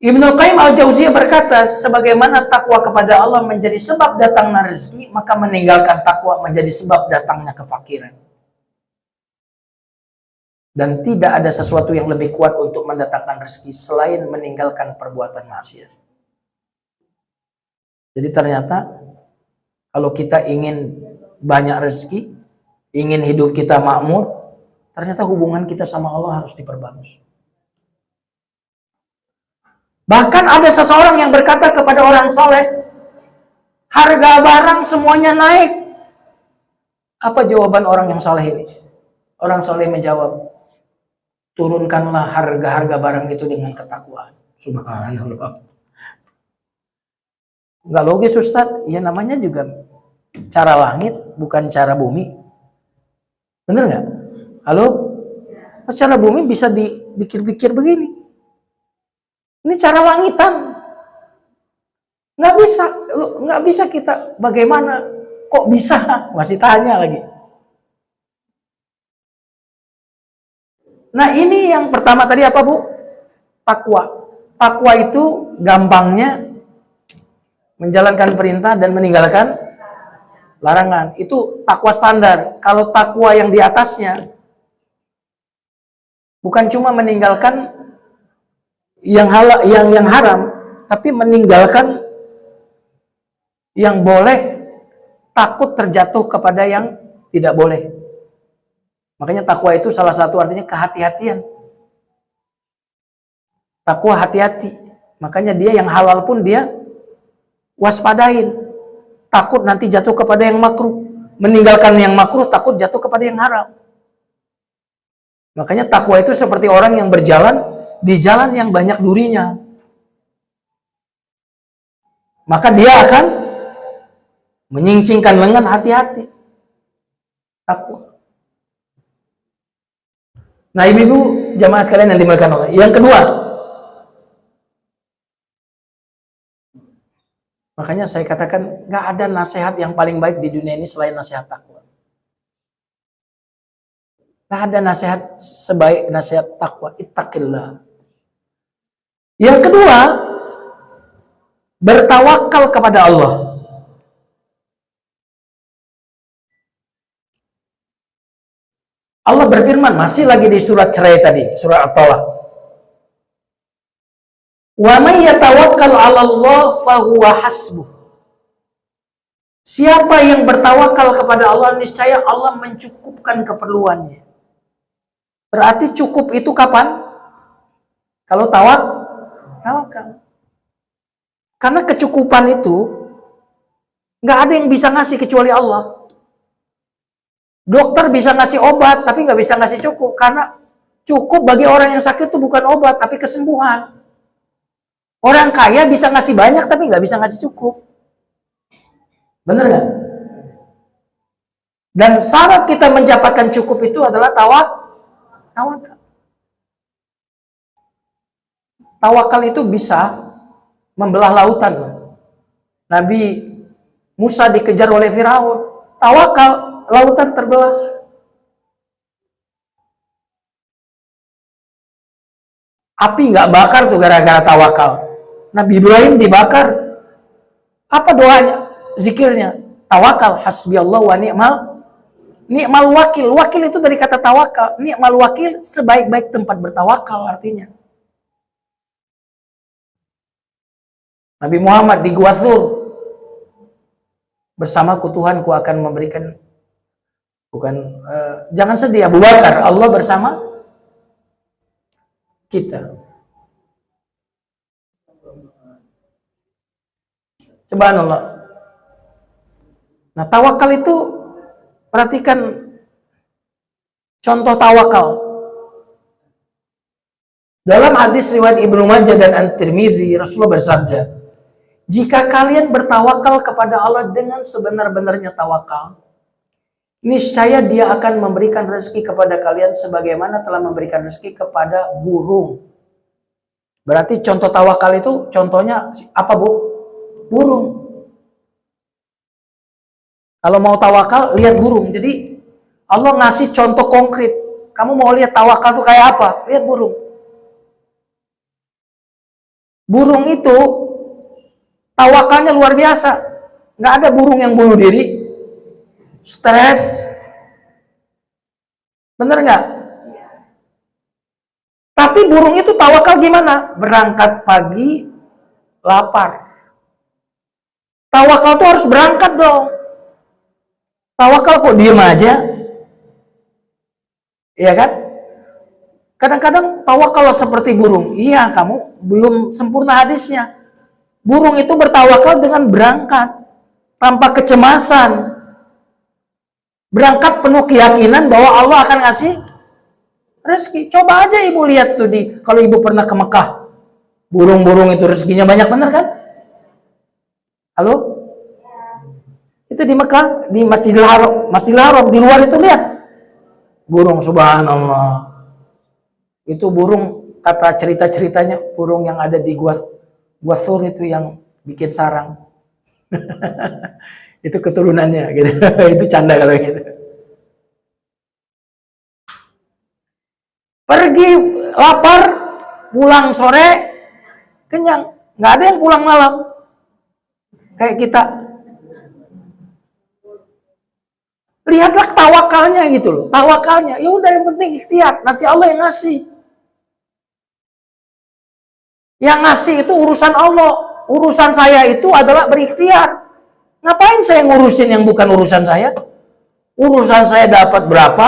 Ibnu Qayyim al-Jauziyah berkata, sebagaimana takwa kepada Allah menjadi sebab datangnya rezeki, maka meninggalkan takwa menjadi sebab datangnya kefakiran. Dan tidak ada sesuatu yang lebih kuat untuk mendatangkan rezeki selain meninggalkan perbuatan maksiat. Jadi ternyata kalau kita ingin banyak rezeki, ingin hidup kita makmur, ternyata hubungan kita sama Allah harus diperbagus. Bahkan ada seseorang yang berkata kepada orang soleh, harga barang semuanya naik. Apa jawaban orang yang soleh ini? Orang soleh menjawab, turunkanlah harga-harga barang itu dengan ketakwaan. Subhanallah. Nggak logis Ustaz? Ya namanya juga cara langit, bukan cara bumi. Bener nggak? Halo? Cara bumi bisa dipikir-pikir begini. Ini cara langitan, nggak bisa kita. Bagaimana? Kok bisa? Masih tanya lagi. Nah ini yang pertama tadi apa Bu? Takwa. Takwa itu gampangnya menjalankan perintah dan meninggalkan larangan. Itu takwa standar. Kalau takwa yang di atasnya, bukan cuma meninggalkan yang haram, tapi meninggalkan yang boleh, takut terjatuh kepada yang tidak boleh. Makanya takwa itu salah satu artinya kehati-hatian. Takwa hati-hati. Makanya dia yang halal pun dia waspadain. Takut nanti jatuh kepada yang makruh. Meninggalkan yang makruh, takut jatuh kepada yang haram. Makanya takwa itu seperti orang yang berjalan di jalan yang banyak durinya. Maka dia akan menyingsingkan lengan, hati-hati. Takwa. Nah ibu-ibu jamaah sekalian yang dimuliakan Allah. Yang kedua, makanya saya katakan gak ada nasihat yang paling baik di dunia ini selain nasihat takwa. Gak ada nasihat sebaik nasihat takwa. Ittaqillah. Yang kedua, bertawakal kepada Allah. Allah berfirman, masih lagi di surat cerai tadi, surat At-Talaq. Wa may yatawakkal 'ala Allah fa huwa hasbuh. Siapa yang bertawakal kepada Allah, niscaya Allah mencukupkan keperluannya. Berarti cukup itu kapan? Kalau tawakal. Karena kecukupan itu Nggak ada yang bisa ngasih kecuali Allah. Dokter bisa ngasih obat, tapi nggak bisa ngasih cukup. Karena cukup bagi orang yang sakit itu bukan obat, tapi kesembuhan. Orang kaya bisa ngasih banyak, tapi nggak bisa ngasih cukup. Bener nggak? Dan syarat kita mendapatkan cukup itu adalah tawakal. Tawakal itu bisa membelah lautan. Nabi Musa dikejar oleh Firaun. Tawakal, lautan terbelah. Api nggak bakar tuh gara-gara tawakal. Nabi Ibrahim dibakar. Apa doanya? Zikirnya. Tawakal, hasbiyallah wa ni'mal wakil. Wakil itu dari kata tawakal. Ni'mal wakil, sebaik-baik tempat bertawakal artinya. Nabi Muhammad di Gua Thur. Bersamaku Tuhanku akan memberikan, jangan sedih Abu Bakar, Allah bersama kita. Cobaan Allah. Nah, tawakal itu, perhatikan contoh tawakal. Dalam hadis riwayat Ibnu Majah dan At-Tirmidzi, Rasulullah bersabda, jika kalian bertawakal kepada Allah dengan sebenar-benarnya tawakal, niscaya Dia akan memberikan rezeki kepada kalian sebagaimana telah memberikan rezeki kepada burung. Berarti contoh tawakal itu contohnya apa, Bu? Burung. Kalau mau tawakal, lihat burung. Jadi Allah ngasih contoh konkret. Kamu mau lihat tawakal itu kayak apa? Lihat burung. Burung itu tawakalnya luar biasa. Nggak ada burung yang bunuh diri, stres. Bener nggak? Tapi burung itu tawakal gimana? Berangkat pagi, lapar. Tawakal tuh harus berangkat dong. Tawakal kok diem aja? Iya kan? Kadang-kadang tawakal seperti burung. Iya, kamu belum sempurna hadisnya. Burung itu bertawakal dengan berangkat tanpa kecemasan. Berangkat penuh keyakinan bahwa Allah akan ngasih rezeki. Coba aja ibu lihat tuh kalau ibu pernah ke Mekah. Burung-burung itu rezekinya banyak, bener kan? Halo? Itu di Mekah, di Masjidil Haram, di luar itu lihat. Burung, subhanallah. Itu burung, kata cerita-ceritanya, burung yang ada di Gua Thur itu yang bikin sarang. Itu keturunannya gitu. Itu canda kalau gitu. Pergi lapar, pulang sore kenyang. Nggak ada yang pulang malam kayak kita. Lihatlah tawakalnya gitu loh. Tawakalnya, ya udah yang penting ikhtiar, nanti Allah yang ngasih. Yang ngasih itu urusan Allah. Urusan saya itu adalah berikhtiar. Ngapain saya ngurusin yang bukan urusan saya? Urusan saya dapat berapa?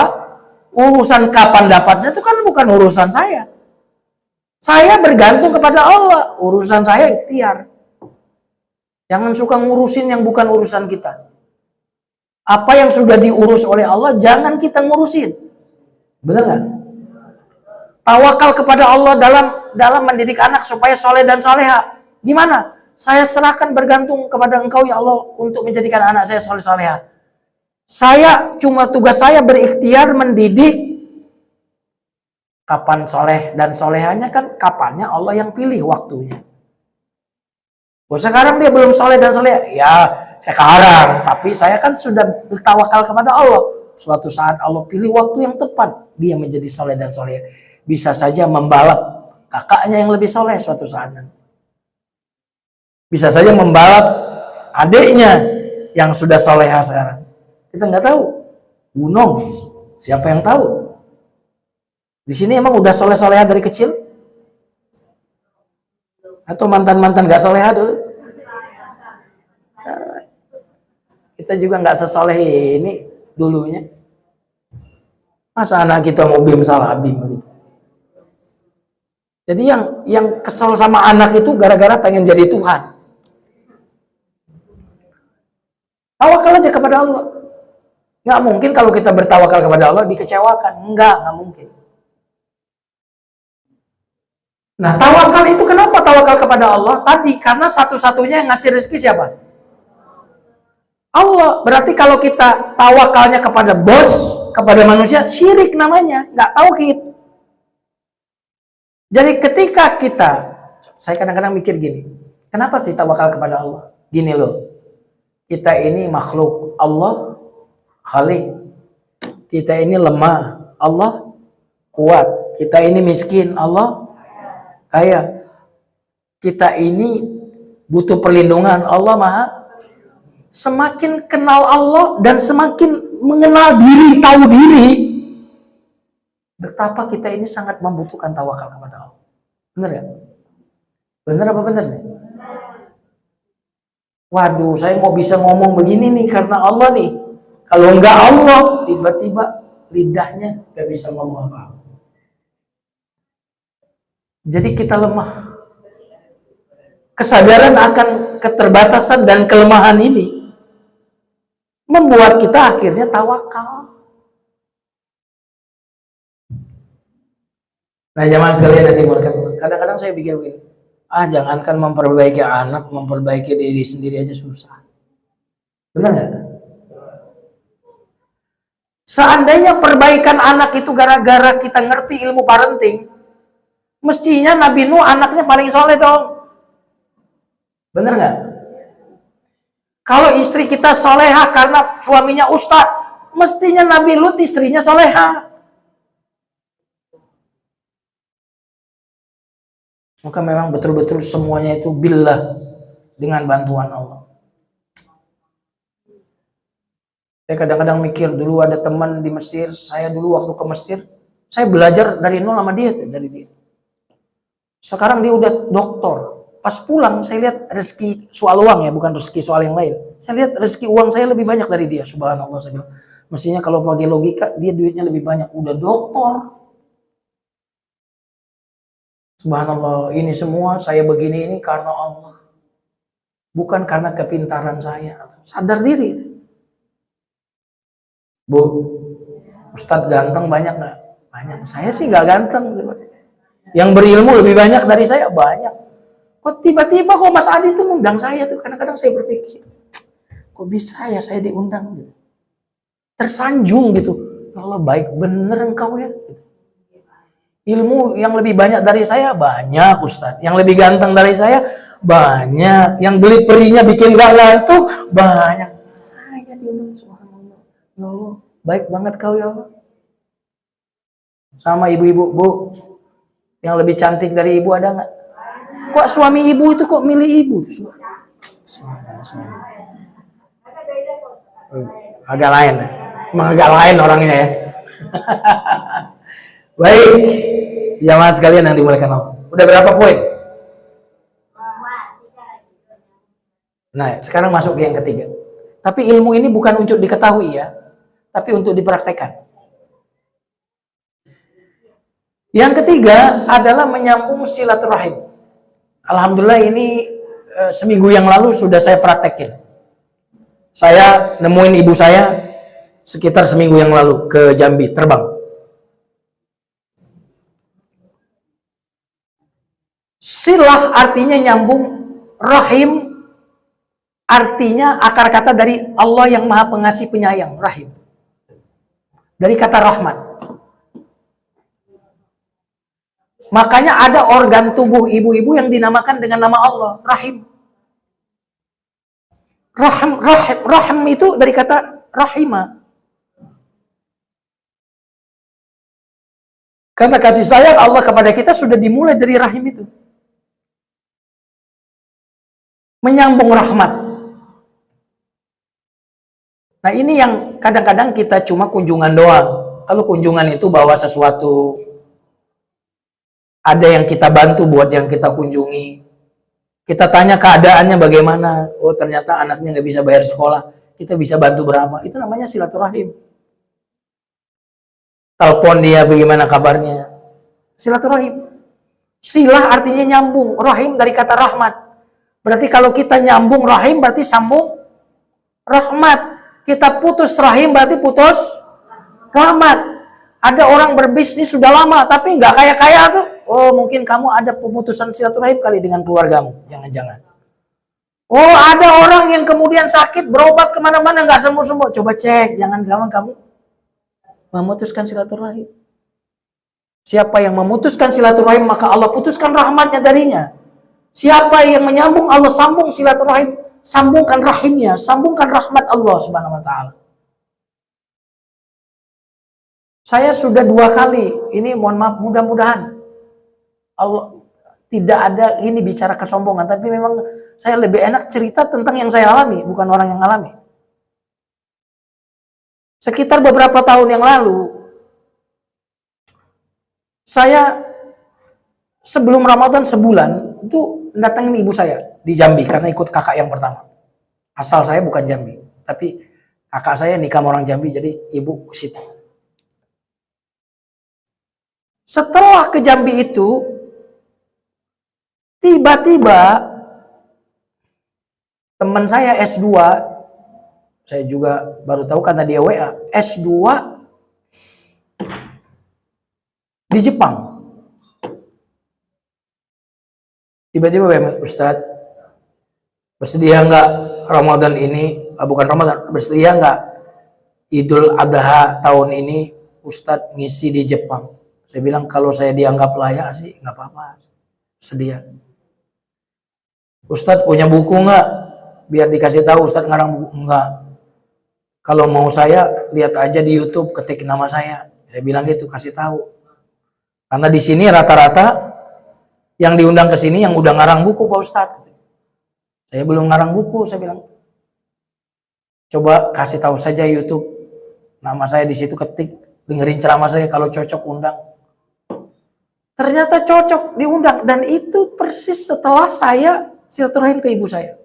Urusan kapan dapatnya itu kan bukan urusan saya. Saya bergantung kepada Allah. Urusan saya ikhtiar. Jangan suka ngurusin yang bukan urusan kita. Apa yang sudah diurus oleh Allah, jangan kita ngurusin. Benar nggak? Tawakal kepada Allah dalam mendidik anak supaya soleh dan soleha. Gimana? Saya serahkan bergantung kepada Engkau ya Allah untuk menjadikan anak saya soleh soleha. Tugas saya berikhtiar mendidik. Kapan soleh dan solehanya kan kapannya Allah yang pilih waktunya. Oh, sekarang dia belum soleh dan soleh, ya sekarang. Tapi saya kan sudah bertawakal kepada Allah. Suatu saat Allah pilih waktu yang tepat, dia menjadi soleh dan soleh. Bisa saja membalap kakaknya yang lebih soleh suatu saat nanti. Bisa saja membalap adiknya yang sudah soleha sekarang. Kita nggak tahu. Who knows? Siapa yang tahu? Di sini emang udah soleh-soleha dari kecil? Atau mantan-mantan gak soleha dulu? Kita juga gak sesoleh ini dulunya. Masa anak kita mau bim salah bim gitu. Jadi yang kesel sama anak itu gara-gara pengen jadi Tuhan. Tawakal aja kepada Allah. Nggak mungkin kalau kita bertawakal kepada Allah dikecewakan. Nggak mungkin. Nah, tawakal itu kenapa tawakal kepada Allah? Tadi, karena satu-satunya yang ngasih rezeki siapa? Allah. Berarti kalau kita tawakalnya kepada bos, kepada manusia, syirik namanya. Nggak tauhid. Jadi ketika kita, saya kadang-kadang mikir gini, kenapa sih tawakal kepada Allah? Gini loh, kita ini makhluk, Allah Khalik. Kita ini lemah, Allah kuat. Kita ini miskin, Allah kaya. Kita ini butuh perlindungan, Allah Maha. Semakin kenal Allah dan semakin mengenal diri, tahu diri, betapa kita ini sangat membutuhkan tawakal kepada Allah. Benar ya? Benar apa benar nih? Waduh, saya mau bisa ngomong begini nih karena Allah nih. Kalau enggak Allah, tiba-tiba lidahnya gak bisa ngomong apa-apa. Jadi kita lemah. Kesadaran akan keterbatasan dan kelemahan ini membuat kita akhirnya tawakal. Nah, jamaah sekalian yang dimulakan. Kadang-kadang saya pikir begini, jangankan memperbaiki anak, memperbaiki diri sendiri aja susah. Benar nggak? Seandainya perbaikan anak itu gara-gara kita ngerti ilmu parenting, mestinya Nabi Nuh anaknya paling soleh dong. Benar nggak? Kalau istri kita soleha karena suaminya ustadz, mestinya Nabi Lut istrinya soleha. Maka memang betul-betul semuanya itu billah, dengan bantuan Allah. Saya kadang-kadang mikir, dulu ada teman di Mesir, saya dulu waktu ke Mesir, saya belajar dari nol sama dia, dari dia. Sekarang dia udah doktor. Pas pulang saya lihat rezeki soal uang ya, bukan rezeki soal yang lain. Saya lihat rezeki uang saya lebih banyak dari dia, subhanallah. Saya bilang, mestinya kalau pakai logika dia duitnya lebih banyak, udah doktor. Subhanallah, ini semua saya begini ini karena Allah. Bukan karena kepintaran saya. Sadar diri. Bu, Ustadz ganteng banyak nggak? Banyak. Saya sih nggak ganteng. Yang berilmu lebih banyak dari saya, banyak. Kok tiba-tiba kok Mas Adi tuh ngundang saya tuh? Kadang-kadang saya berpikir, kok bisa ya saya diundang gitu. Tersanjung gitu. Ya Allah, baik bener engkau ya. Gitu. Ilmu yang lebih banyak dari saya banyak, Ustaz. Yang lebih ganteng dari saya banyak. Yang beli perinya bikin gak ngantuk banyak. Saya diundang, subhanallah. Ya Allah, baik banget kau ya Allah. Sama ibu-ibu, Bu. Yang lebih cantik dari ibu ada nggak? Kok suami ibu itu kok milih ibu? Agak lain. Emang agak lain orangnya ya. Baik. Jamaah sekalian yang dimuliakan Allah. Udah berapa poin? Nah, sekarang masuk ke yang ketiga. Tapi ilmu ini bukan untuk diketahui ya, tapi untuk dipraktekkan. Yang ketiga adalah menyambung silaturahim. Alhamdulillah ini seminggu yang lalu sudah saya praktekin. Saya nemuin ibu saya sekitar seminggu yang lalu ke Jambi, terbang. Silah artinya nyambung, rahim artinya akar kata dari Allah yang Maha Pengasih Penyayang, rahim. Dari kata rahmat. Makanya ada organ tubuh ibu-ibu yang dinamakan dengan nama Allah, rahim. Rahim itu dari kata rahimah. Karena kasih sayang Allah kepada kita sudah dimulai dari rahim itu. Menyambung rahmat. Nah ini yang kadang-kadang kita cuma kunjungan doang. Kalau kunjungan itu bawa sesuatu, ada yang kita bantu buat yang kita kunjungi. Kita tanya keadaannya bagaimana. Oh ternyata anaknya nggak bisa bayar sekolah. Kita bisa bantu berapa. Itu namanya silaturahim. Telepon dia bagaimana kabarnya. Silaturahim. Silah artinya nyambung. Rahim dari kata rahmat. Berarti kalau kita nyambung rahim berarti sambung rahmat. Kita putus rahim berarti putus rahmat. Ada orang berbisnis sudah lama tapi nggak kaya-kaya tuh. Oh, mungkin kamu ada pemutusan silaturahim kali dengan keluargamu. Jangan-jangan. Oh, ada orang yang kemudian sakit berobat kemana-mana nggak sembuh-sembuh. Coba cek, jangan-jangan kamu memutuskan silaturahim. Siapa yang memutuskan silaturahim maka Allah putuskan rahmatnya darinya. Siapa yang menyambung Allah sambung silaturahim, sambungkan rahimnya, sambungkan rahmat Allah Subhanahu wa taala. Saya sudah 2 kali, ini mohon maaf, mudah-mudahan Allah tidak ada ini bicara kesombongan, tapi memang saya lebih enak cerita tentang yang saya alami, bukan orang yang alami. Sekitar beberapa tahun yang lalu, saya sebelum Ramadan sebulan itu datangin ibu saya di Jambi karena ikut kakak yang pertama. Asal saya bukan Jambi, tapi kakak saya nikah sama orang Jambi, jadi ibu ke situ. Setelah ke Jambi itu, tiba-tiba teman saya S2, saya juga baru tahu karena dia WA, S2 di Jepang. Tiba-tiba Ustadz, bersedia nggak Ramadan ini, bukan Ramadan, bersedia nggak Idul Adha tahun ini Ustadz ngisi di Jepang? Saya bilang kalau saya dianggap layak sih nggak apa-apa, sedia. Ustadz punya buku nggak? Biar dikasih tahu Ustadz ngarang buku. Enggak. Kalau mau saya lihat aja di YouTube, ketik nama saya. Saya bilang gitu, kasih tahu. Karena di sini rata-rata yang diundang ke sini yang udah ngarang buku Pak Ustadz. Saya belum ngarang buku, saya bilang. Coba kasih tahu saja YouTube. Nama saya di situ, ketik, dengerin ceramah saya, kalau cocok undang. Ternyata cocok diundang, dan itu persis setelah saya silaturahim ke ibu saya.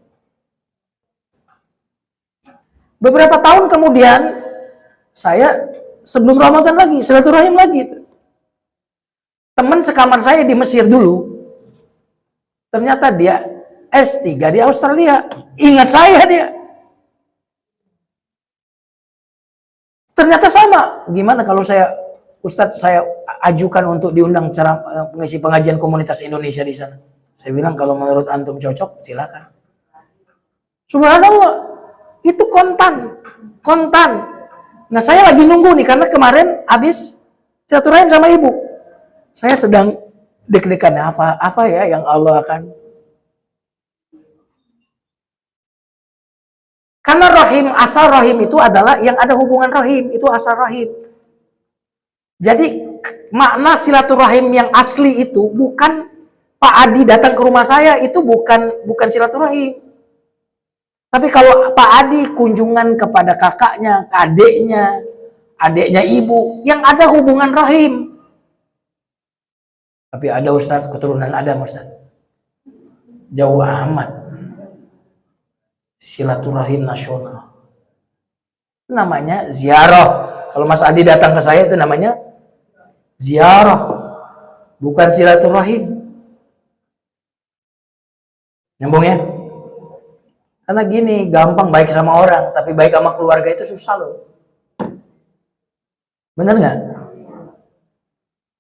Beberapa tahun kemudian saya sebelum Ramadan lagi silaturahim lagi. Teman sekamar saya di Mesir dulu, ternyata dia S3 di Australia. Ingat saya dia. Ternyata sama. Gimana kalau Ustadz saya ajukan untuk diundang cara pengisi pengajian komunitas Indonesia di sana? Saya bilang kalau menurut antum cocok, silakan. Subhanallah, itu kontan. Nah, saya lagi nunggu nih karena kemarin habis silaturahim sama ibu. Saya sedang deg-degan apa ya yang Allah akan. Karena asal rahim itu adalah yang ada hubungan rahim, itu asal rahim. Jadi makna silaturahim yang asli itu bukan Pak Adi datang ke rumah saya, itu bukan silaturahim. Tapi kalau Pak Adi kunjungan kepada kakaknya, adiknya ibu, yang ada hubungan rahim. Tapi ada Ustadz, keturunan Adam Ustadz. Jauh amat. Silaturahim nasional. Namanya ziarah. Kalau Mas Adi datang ke saya itu namanya ziarah. Bukan silaturahim. Nyambung ya? Karena gini, gampang baik sama orang, tapi baik sama keluarga itu susah loh. Bener nggak?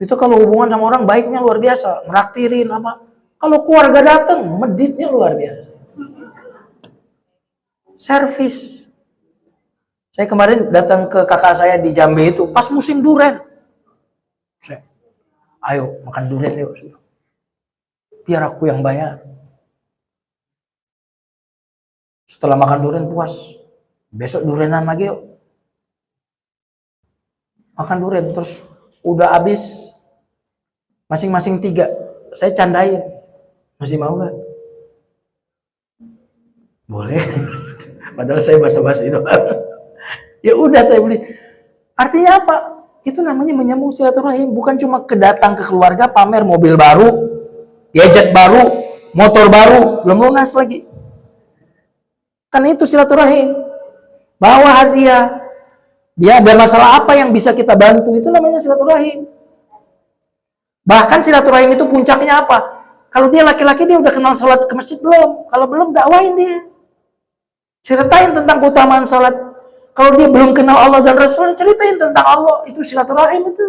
Itu kalau hubungan sama orang baiknya luar biasa, ngeraktirin apa. Kalau keluarga datang, meditnya luar biasa. Servis. Saya kemarin datang ke kakak saya di Jambi itu pas musim durian. Ayo makan durian yuk. Biar aku yang bayar. Setelah makan durian puas. Besok durianan lagi yuk. Makan durian terus udah habis. Masing-masing 3. Saya candain. Masih mau nggak? Boleh. Padahal saya basa-basi doang. Ya udah saya beli. Artinya apa? Itu namanya menyambung silaturahim. Bukan cuma kedatang ke keluarga pamer mobil baru, gadget baru, motor baru, belum lunas lagi. Kan itu silaturahim. Bawa hadiah. Dia ada masalah apa yang bisa kita bantu, itu namanya silaturahim. Bahkan silaturahim itu puncaknya apa? Kalau dia laki-laki dia udah kenal sholat ke masjid belum? Kalau belum dakwain dia. Ceritain tentang keutamaan salat. Kalau dia belum kenal Allah dan Rasul, ceritain tentang Allah. Itu silaturahim itu.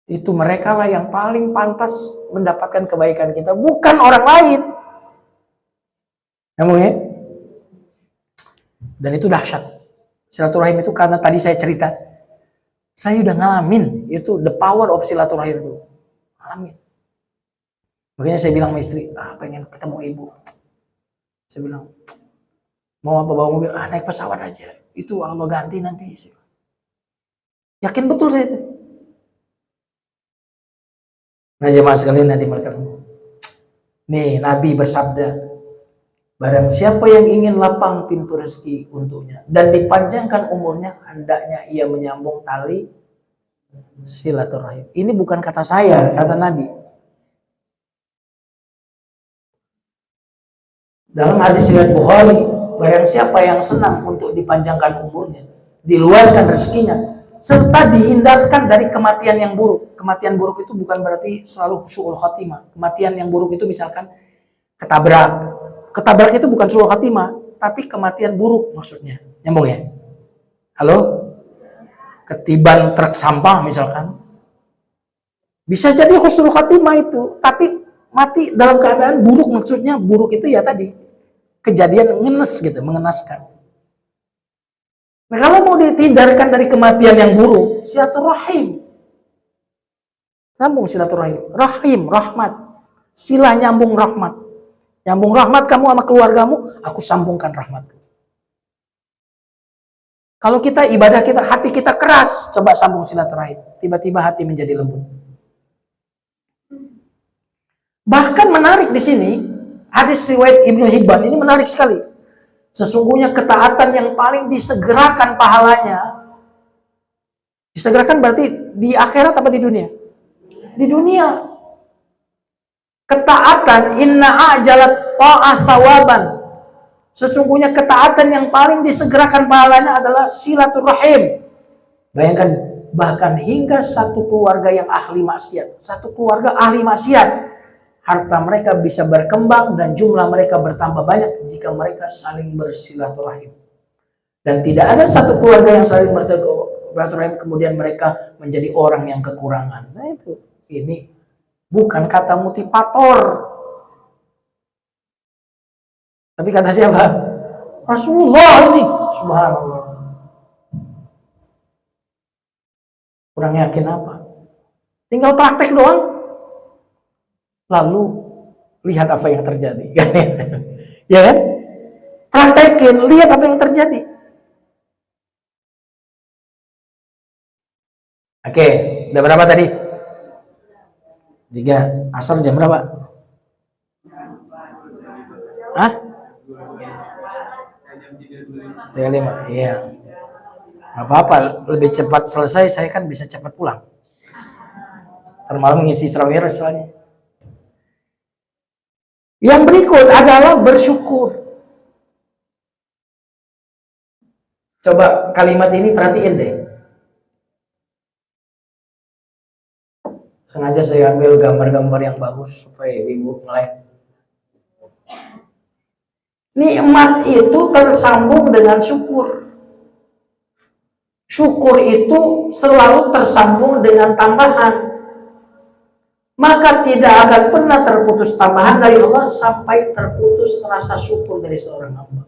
Itu mereka lah yang paling pantas mendapatkan kebaikan kita, bukan orang lain. Namun ya? Dan itu dahsyat. Silaturahim itu karena tadi saya cerita, saya udah ngalamin itu the power of silaturahim itu. Ngalamin. Makanya saya bilang sama istri, pengen ketemu ibu. Saya bilang, mau apa bawa mobil? Naik pesawat aja. Itu Allah ganti nanti. Yakin betul saya itu. Nah jemaah sekalian nanti mereka. Nih Nabi bersabda, barang siapa yang ingin lapang pintu rezeki untuknya dan dipanjangkan umurnya, hendaknya ia menyambung tali silaturahim. Ini bukan kata saya, kata Nabi. Dalam hadis riwayat Bukhari, barang siapa yang senang untuk dipanjangkan umurnya, diluaskan rezekinya, serta dihindarkan dari kematian yang buruk. Kematian buruk itu bukan berarti selalu su'ul khotimah. Kematian yang buruk itu misalkan ketabrak. Ketabrak itu bukan su'ul khotimah, tapi kematian buruk maksudnya. Nyambung ya? Halo? Ketiban truk sampah misalkan. Bisa jadi husnul khotimah itu, tapi mati dalam keadaan buruk, maksudnya buruk itu ya tadi kejadian ngenes gitu, mengenaskan. Nah kalau mau dihindarkan dari kematian yang buruk, silaturahim. Sambung silaturahim. Rahim, rahmat. Sila nyambung rahmat. Nyambung rahmat kamu sama keluargamu, aku sambungkan rahmatku. Kalau kita ibadah kita, hati kita keras, coba sambung silaturahim. Tiba-tiba hati menjadi lembut. Bahkan menarik di sini, hadis riwayat Ibnu Hibban ini menarik sekali. Sesungguhnya ketaatan yang paling disegerakan pahalanya. Disegerakan berarti di akhirat apa di dunia? Di dunia. Ketaatan inna ajalat ta'ah sawaban. Sesungguhnya ketaatan yang paling disegerakan pahalanya adalah silaturahim. Bayangkan, bahkan hingga satu keluarga yang ahli maksiat, satu keluarga ahli maksiat, harta mereka bisa berkembang dan jumlah mereka bertambah banyak jika mereka saling bersilaturahim. Dan tidak ada satu keluarga yang saling bersilaturahim kemudian mereka menjadi orang yang kekurangan. Nah itu, ini bukan kata motivator. Tapi kata siapa? Rasulullah ini. Subhanallah. Kurang yakin apa? Tinggal praktek doang. Lalu lihat apa yang terjadi. Ya kan? Praktekin, lihat apa yang terjadi. Oke, udah berapa tadi? 3. Asar jam berapa? Hah? 5. Iya. Gak apa-apa, lebih cepat selesai, saya kan bisa cepat pulang. Termalam mengisi Serawir soalnya. Yang berikut adalah bersyukur. Coba kalimat ini perhatiin deh. Sengaja saya ambil gambar-gambar yang bagus supaya ibu melek. Nikmat itu tersambung dengan syukur. Syukur itu selalu tersambung dengan tambahan. Maka tidak akan pernah terputus tambahan dari Allah sampai terputus rasa syukur dari seorang hamba.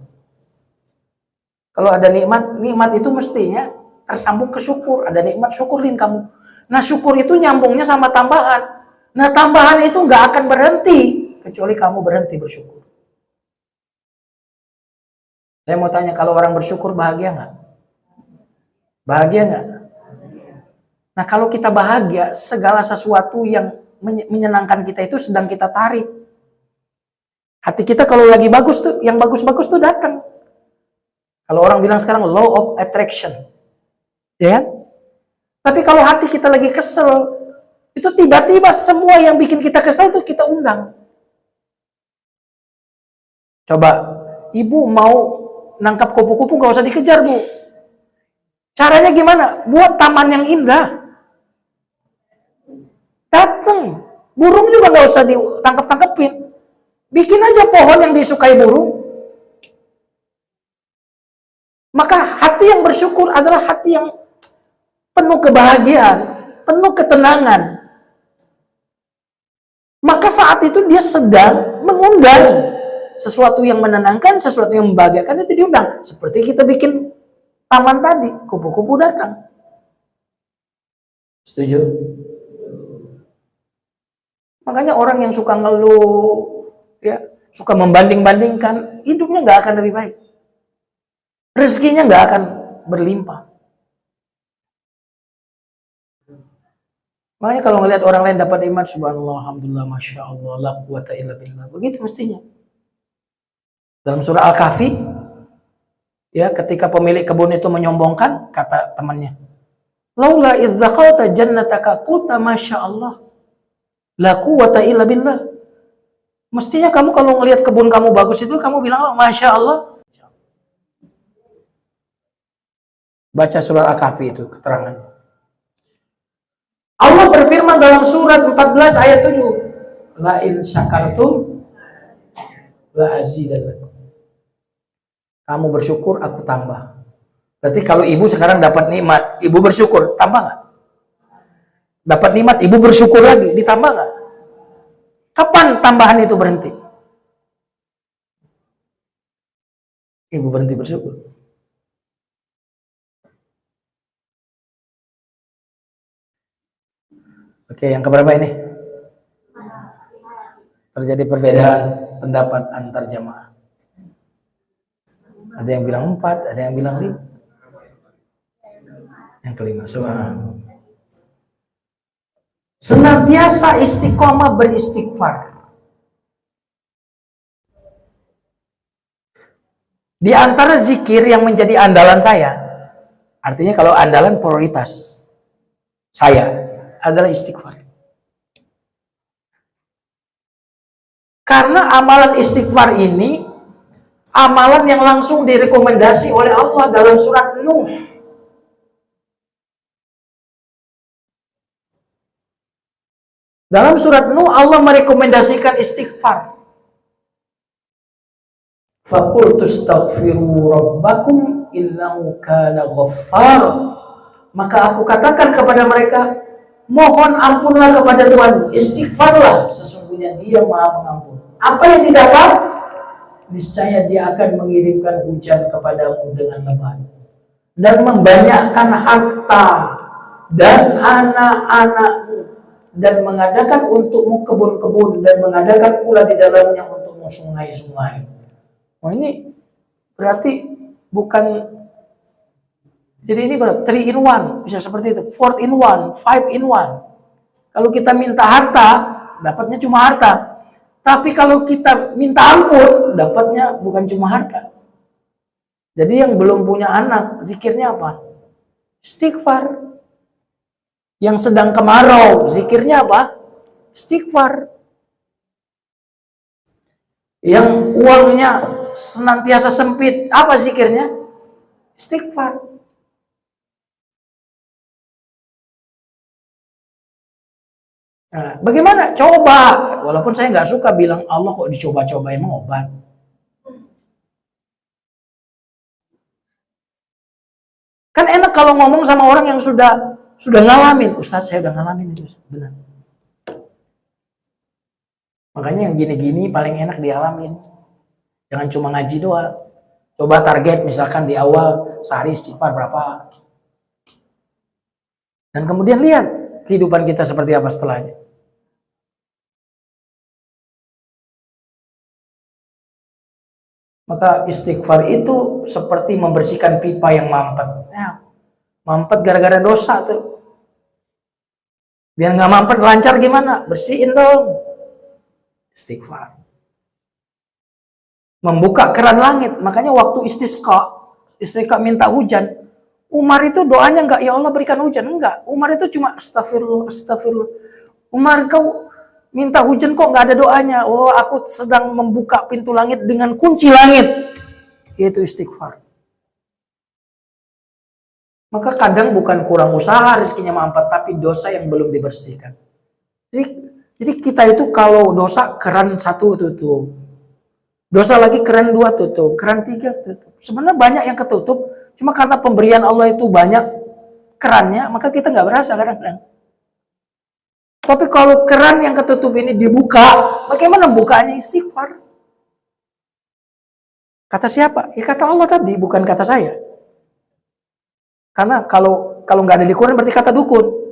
Kalau ada nikmat, nikmat itu mestinya tersambung ke syukur. Ada nikmat, syukurin kamu. Nah syukur itu nyambungnya sama tambahan. Nah tambahan itu nggak akan berhenti kecuali kamu berhenti bersyukur. Saya mau tanya, kalau orang bersyukur bahagia nggak? Bahagia nggak? Nah kalau kita bahagia, segala sesuatu yang menyenangkan kita itu sedang kita tarik. Hati kita kalau lagi bagus tuh, yang bagus-bagus tuh datang. Kalau orang bilang sekarang law of attraction, ya kan? Tapi kalau hati kita lagi kesel, itu tiba-tiba semua yang bikin kita kesel tuh kita undang. Coba, ibu mau nangkap kupu-kupu gak usah dikejar, Bu. Caranya gimana? Buat taman yang indah. Datang, Burung juga nggak usah ditangkap-tangkepin. Bikin aja pohon yang disukai burung. Maka hati yang bersyukur adalah hati yang penuh kebahagiaan, penuh ketenangan. Maka saat itu dia sedang mengundang sesuatu yang menenangkan, sesuatu yang membahagiakan, itu diundang. Seperti kita bikin taman tadi, kupu-kupu datang. Setuju? Makanya orang yang suka ngeluh, ya, suka membanding-bandingkan, hidupnya nggak akan lebih baik. Rezekinya nggak akan berlimpah. Makanya kalau ngelihat orang lain dapat nikmat, subhanallah, alhamdulillah, masya Allah, la quwata illa billah. Begitu mestinya. Dalam surah Al-Kahfi, ya, ketika pemilik kebun itu menyombongkan, kata temannya, laula idz dzaqalta jannataka qulta masya Allah, la quwata illa billah. Mestinya kamu kalau ngelihat kebun kamu bagus itu, kamu bilang, masya Allah. Baca surah Al-Kahfi itu keterangan. Allah berfirman dalam surat 14 ayat 7, la in syakartum la azidannakum. Kamu bersyukur, aku tambah. Berarti kalau ibu sekarang dapat nikmat, ibu bersyukur, tambah nggak? Dapat nikmat, ibu bersyukur lagi, ditambah nggak? Kapan tambahan itu berhenti? Ibu berhenti bersyukur. Oke, yang keberapa ini? Terjadi perbedaan pendapat antar jamaah. Ada yang bilang 4, ada yang bilang 5. Yang kelima, subhanallah. Senantiasa istiqomah beristighfar. Di antara zikir yang menjadi andalan saya, artinya kalau andalan prioritas saya adalah istighfar. Karena amalan istighfar ini amalan yang langsung direkomendasi oleh Allah dalam surat Nuh. Dalam surat Nuh Allah merekomendasikan istighfar. Faqultu astaghfiru rabbakum innahu kana ghaffara. Maka aku katakan kepada mereka, mohon ampunlah kepada Tuhanmu, istighfarlah, sesungguhnya Dia Maha Pengampun. Apa yang didapat? Niscaya Dia akan mengirimkan hujan kepadamu dengan lebat dan membanyakkan harta dan anak-anakmu dan mengadakan untukmu kebun-kebun dan mengadakan pula di dalamnya untukmu sungai-sungai. Oh, ini berarti bukan, jadi ini berarti 3 in 1, bisa seperti itu, 4 in 1, 5 in 1. Kalau kita minta harta, dapatnya cuma harta. Tapi kalau kita minta ampun, dapatnya bukan cuma harta. Jadi yang belum punya anak, zikirnya apa? Istighfar. Yang sedang kemarau, zikirnya apa? Istighfar. Yang uangnya senantiasa sempit, apa zikirnya? Istighfar. Nah, bagaimana? Coba. Walaupun saya nggak suka bilang Allah kok dicoba-coba, emang obat. Kan enak kalau ngomong sama orang yang sudah ngalamin. Ustaz, saya udah ngalamin itu, benar. Makanya yang gini-gini paling enak dialamin. Jangan cuma ngaji doang. Coba target misalkan di awal sehari istighfar berapa. Dan kemudian lihat kehidupan kita seperti apa setelahnya. Maka istighfar itu seperti membersihkan pipa yang mampet. Ya, mampet gara-gara dosa tuh. Biar nggak mampet lancar gimana? Bersihin dong. Istighfar. Membuka keran langit. Makanya waktu istisqa minta hujan. Umar itu doanya enggak, ya Allah berikan hujan. Enggak. Umar itu cuma astagfirullah, astagfirullah. Umar, kau minta hujan kok nggak ada doanya. Oh, aku sedang membuka pintu langit dengan kunci langit, yaitu istighfar. Maka kadang bukan kurang usaha rezekinya mampet, tapi dosa yang belum dibersihkan. Jadi Jadi kita itu kalau dosa keran 1 tutup, dosa lagi keran 2 tutup, keran 3 tutup. Sebenarnya banyak yang ketutup, cuma karena pemberian Allah itu banyak kerannya, maka kita nggak berasa kadang-kadang. Tapi kalau keran yang ketutup ini dibuka, bagaimana bukanya? Istighfar. Kata siapa? Ya kata Allah tadi, bukan kata saya. Karena kalau nggak ada di Quran berarti kata dukun.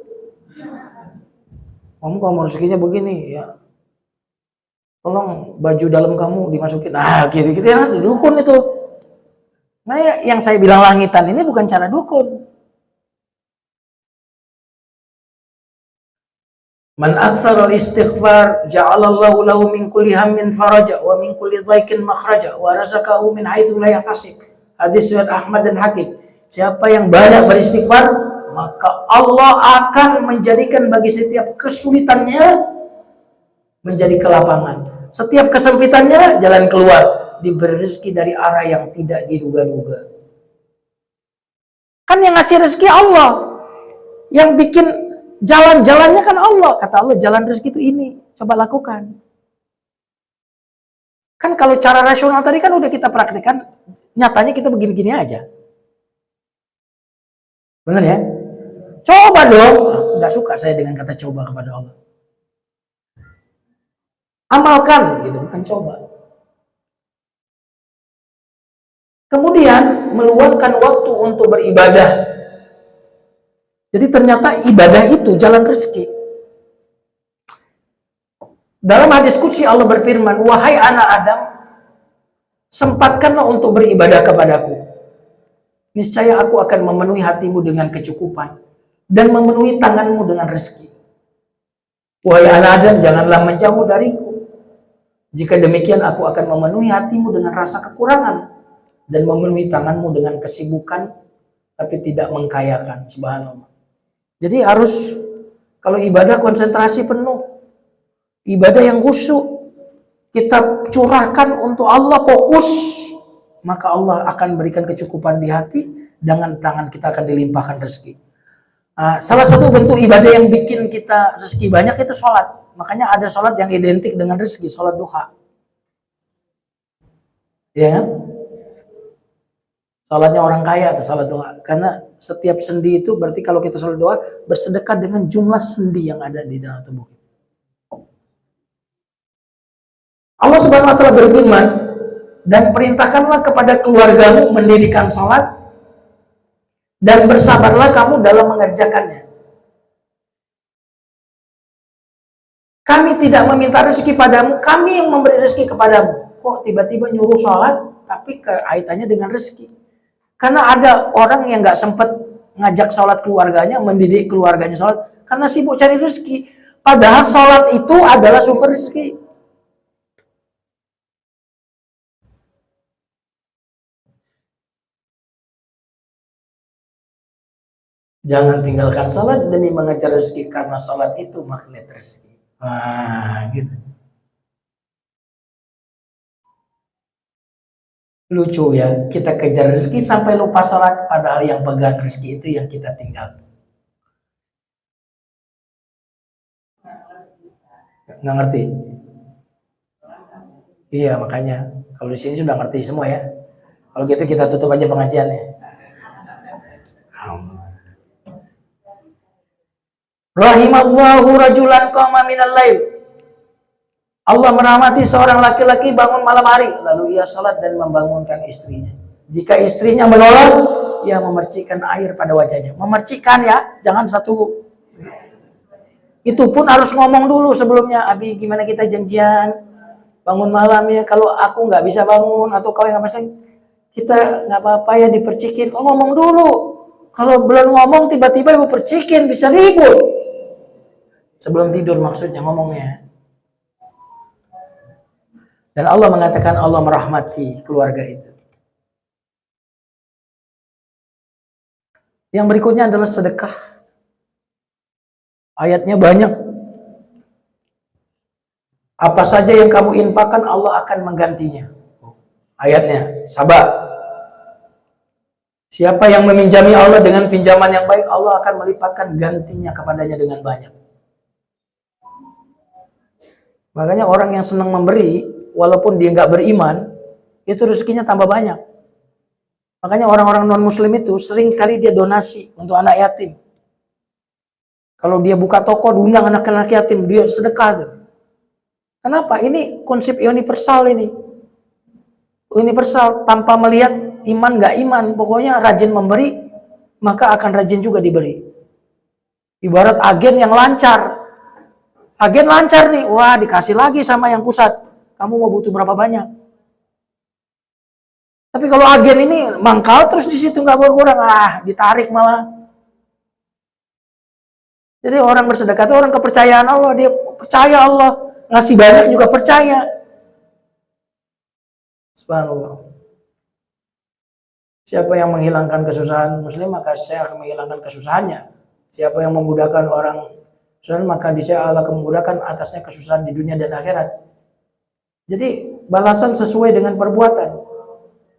Kamu kalau rezekinya begini ya, tolong baju dalam kamu dimasukin. Nah, gitu-gitu ya, dukun itu. Nah, yang saya bilang langitan ini bukan cara dukun. Man aktsara al-istighfar ja'alallahu lahu min kulli hammin faraja wa min kulli dhaikin makhraja wa razaqahu min haitsu la yahtasib. Hadis riwayat Ahmad dan Hakim. Siapa yang banyak beristighfar, maka Allah akan menjadikan bagi setiap kesulitannya menjadi kelapangan. Setiap kesempitannya jalan keluar, diberi rezeki dari arah yang tidak diduga-duga. Kan yang ngasih rezeki Allah, yang bikin jalan-jalannya kan Allah. Kata Allah, jalan rezeki itu ini, coba lakukan. Kan kalau cara rasional tadi kan udah kita praktikkan, nyatanya kita begini-gini aja. Benar ya? Coba dong. Nggak suka saya dengan kata coba kepada Allah. Amalkan, gitu, bukan coba. Kemudian meluangkan waktu untuk beribadah. Jadi ternyata ibadah itu jalan rezeki. Dalam hadis qudsi Allah berfirman, wahai anak Adam, sempatkanlah untuk beribadah kepadaku. Niscaya aku akan memenuhi hatimu dengan kecukupan dan memenuhi tanganmu dengan rezeki. Wahai anak Adam, janganlah menjauh dariku. Jika demikian aku akan memenuhi hatimu dengan rasa kekurangan dan memenuhi tanganmu dengan kesibukan tapi tidak mengkayakan. Subhanallah. Jadi harus kalau ibadah konsentrasi penuh. Ibadah yang khusyuk. Kita curahkan untuk Allah, fokus, maka Allah akan berikan kecukupan di hati, dengan tangan kita akan dilimpahkan rezeki. Salah satu bentuk ibadah yang bikin kita rezeki banyak itu sholat. Makanya ada sholat yang identik dengan rezeki, sholat duha. Ya kan? Sholatnya orang kaya atau sholat duha. Karena setiap sendi itu berarti kalau kita sholat duha bersedekah dengan jumlah sendi yang ada di dalam tubuh kita. Allah Subhanahu wa taala berfirman, dan perintahkanlah kepada keluargamu mendirikan sholat dan bersabarlah kamu dalam mengerjakannya. Kami tidak meminta rezeki padamu, kami yang memberi rezeki kepadamu. Kok tiba-tiba nyuruh sholat tapi kaitannya dengan rezeki? Karena ada orang yang nggak sempat ngajak sholat keluarganya, mendidik keluarganya sholat, karena sibuk cari rezeki. Padahal sholat itu adalah sumber rezeki. Jangan tinggalkan sholat demi mengejar rezeki, karena sholat itu magnet rezeki. Gitu. Lucu ya, kita kejar rezeki sampai lupa sholat, padahal yang pegang rezeki itu yang kita tinggal. Nggak ngerti? Iya, makanya kalau di sini sudah ngerti semua ya. Kalau gitu kita tutup aja pengajiannya. Rahimallahu rajulan qama minal lail. Allah merahmati seorang laki-laki bangun malam hari, lalu ia salat dan membangunkan istrinya. Jika istrinya menolak, ia memercikkan air pada wajahnya. Memercikkan ya, jangan satu. Itu pun harus ngomong dulu sebelumnya. Abi, gimana kita janjian bangun malam ya? Kalau aku nggak bisa bangun atau kau yang nggak bisa, kita nggak apa-apa ya dipercikin. Oh, ngomong dulu. Kalau belum ngomong tiba-tiba ibu percikin, bisa ribut. Sebelum tidur maksudnya ngomongnya. Dan Allah mengatakan Allah merahmati keluarga itu. Yang berikutnya adalah sedekah. Ayatnya banyak. Apa saja yang kamu infakkan Allah akan menggantinya. Ayatnya, sabar. Siapa yang meminjami Allah dengan pinjaman yang baik, Allah akan melipatkan gantinya kepadanya dengan banyak. Makanya orang yang senang memberi, walaupun dia nggak beriman, itu rezekinya tambah banyak. Makanya orang-orang non-muslim itu sering kali dia donasi untuk anak yatim. Kalau dia buka toko, diundang anak-anak yatim, dia sedekah tuh. Kenapa? Ini konsep universal ini. Universal, tanpa melihat iman nggak iman. Pokoknya rajin memberi, maka akan rajin juga diberi. Ibarat agen yang lancar. Agen lancar nih, wah dikasih lagi sama yang pusat. Kamu mau butuh berapa banyak? Tapi kalau agen ini mangkal terus di situ nggak berkurang, ditarik malah. Jadi orang bersedekah itu orang kepercayaan Allah, dia percaya Allah, ngasih banyak juga percaya. Subhanallah. Siapa yang menghilangkan kesusahan muslim, maka saya akan menghilangkan kesusahannya. Siapa yang memudahkan orang muslim, maka dia Allah akan memudahkan atasnya kesusahan di dunia dan akhirat. Jadi balasan sesuai dengan perbuatan.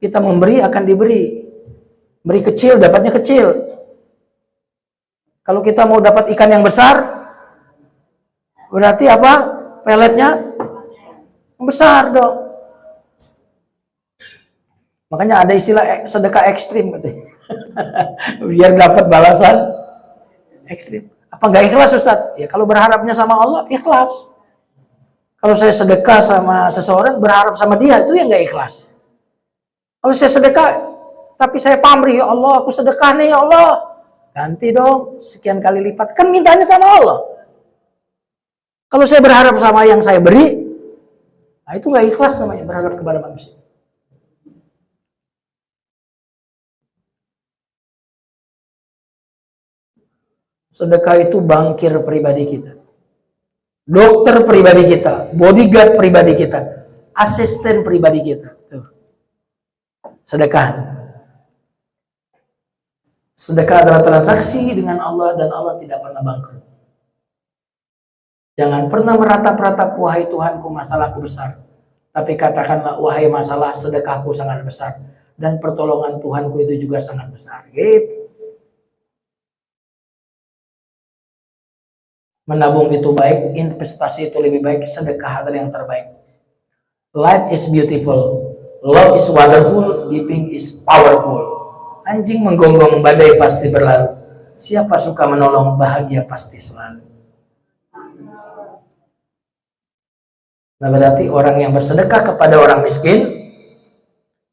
Kita memberi akan diberi. Beri kecil, dapatnya kecil. Kalau kita mau dapat ikan yang besar, berarti apa? Peletnya besar dong. Makanya ada istilah sedekah ekstrim katanya. Biar dapat balasan ekstrim. Apa nggak ikhlas Ustaz? Ya kalau berharapnya sama Allah, ikhlas. Kalau saya sedekah sama seseorang, berharap sama dia, itu yang nggak ikhlas. Kalau saya sedekah, tapi saya pamrih, ya Allah, aku sedekah nih, ya Allah. Ganti dong, sekian kali lipat. Kan mintanya sama Allah. Kalau saya berharap sama yang saya beri, nah itu nggak ikhlas namanya, berharap kepada manusia. Sedekah itu bangkir pribadi kita. Dokter pribadi kita, bodyguard pribadi kita, asisten pribadi kita. Tuh. Sedekah. Sedekah adalah transaksi dengan Allah dan Allah tidak pernah bangkrut. Jangan pernah meratap-ratap, wahai Tuhanku masalahku besar. Tapi katakanlah, wahai masalah sedekahku sangat besar. Dan pertolongan Tuhanku itu juga sangat besar. Gitu. Menabung itu baik, investasi itu lebih baik, sedekah adalah yang terbaik. Life is beautiful, love is wonderful, giving is powerful. Anjing menggonggong badai pasti berlalu. Siapa suka menolong bahagia pasti selalu. Nah berarti orang yang bersedekah kepada orang miskin,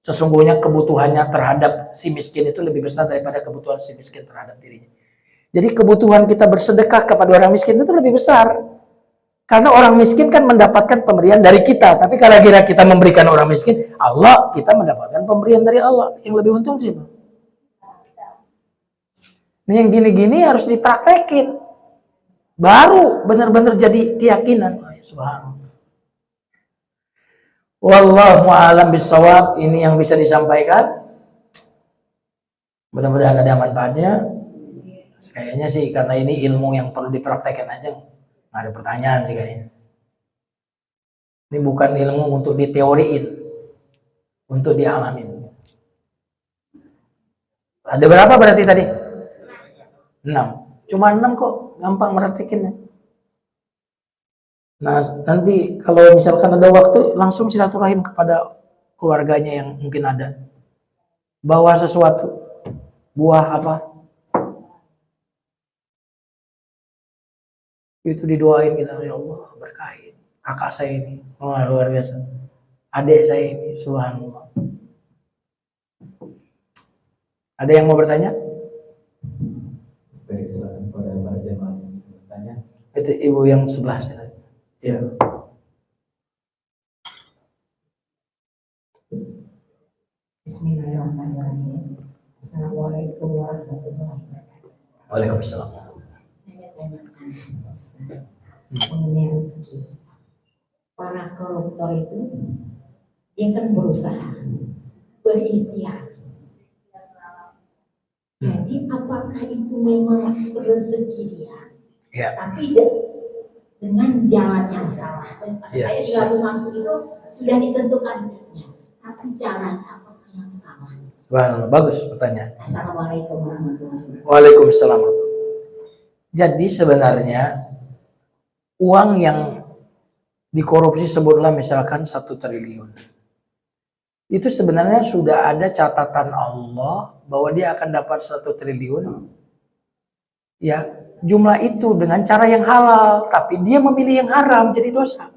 sesungguhnya kebutuhannya terhadap si miskin itu lebih besar daripada kebutuhan si miskin terhadap dirinya. Jadi kebutuhan kita bersedekah kepada orang miskin itu lebih besar. Karena orang miskin kan mendapatkan pemberian dari kita. Tapi kalau kira kita memberikan orang miskin, Allah, kita mendapatkan pemberian dari Allah. Yang lebih untung siapa? Ini yang gini-gini harus dipraktekin. Baru benar-benar jadi keyakinan. Subhanallah. Wallahu a'lam bishawab. Ini yang bisa disampaikan. Mudah-mudahan ada manfaatnya. Kayaknya sih karena ini ilmu yang perlu dipraktekkan aja. Nggak ada pertanyaan sih kayaknya. Ini bukan ilmu untuk diteoriin. Untuk dialamin. Ada berapa berarti tadi? 6. Cuma 6 kok, gampang merhatikinnya. Nah, nanti kalau misalkan ada waktu, langsung silaturahim kepada keluarganya yang mungkin ada. Bawa sesuatu, buah apa. Itu didoain kita, ya Allah, berkahin. Kakak saya ini, wah luar biasa. Adik saya ini, subhanallah. Ada yang mau bertanya? Itu ibu yang sebelah saya. Ya. Bismillahirrahmanirrahim. Assalamualaikum warahmatullahi wabarakatuh. Waalaikumsalam. Saya tanyakan Ustaz mengenai rezeki. Para koruptor itu dia kan berusaha berikhtiar. Jadi apakah itu memang rezeki dia? Ya. Tapi dengan jalan yang salah. Ya, Saya selalu mampu itu sudah ditentukan rezekinya. Tapi caranya apakah yang salah? Subhanallah, bagus pertanyaan. Assalamualaikum warahmatullahi wabarakatuh. Waalaikumsalam. Jadi sebenarnya uang yang dikorupsi sebutlah misalkan 1 triliun. Itu sebenarnya sudah ada catatan Allah bahwa dia akan dapat 1 triliun. Ya, jumlah itu dengan cara yang halal, tapi dia memilih yang haram, jadi dosa.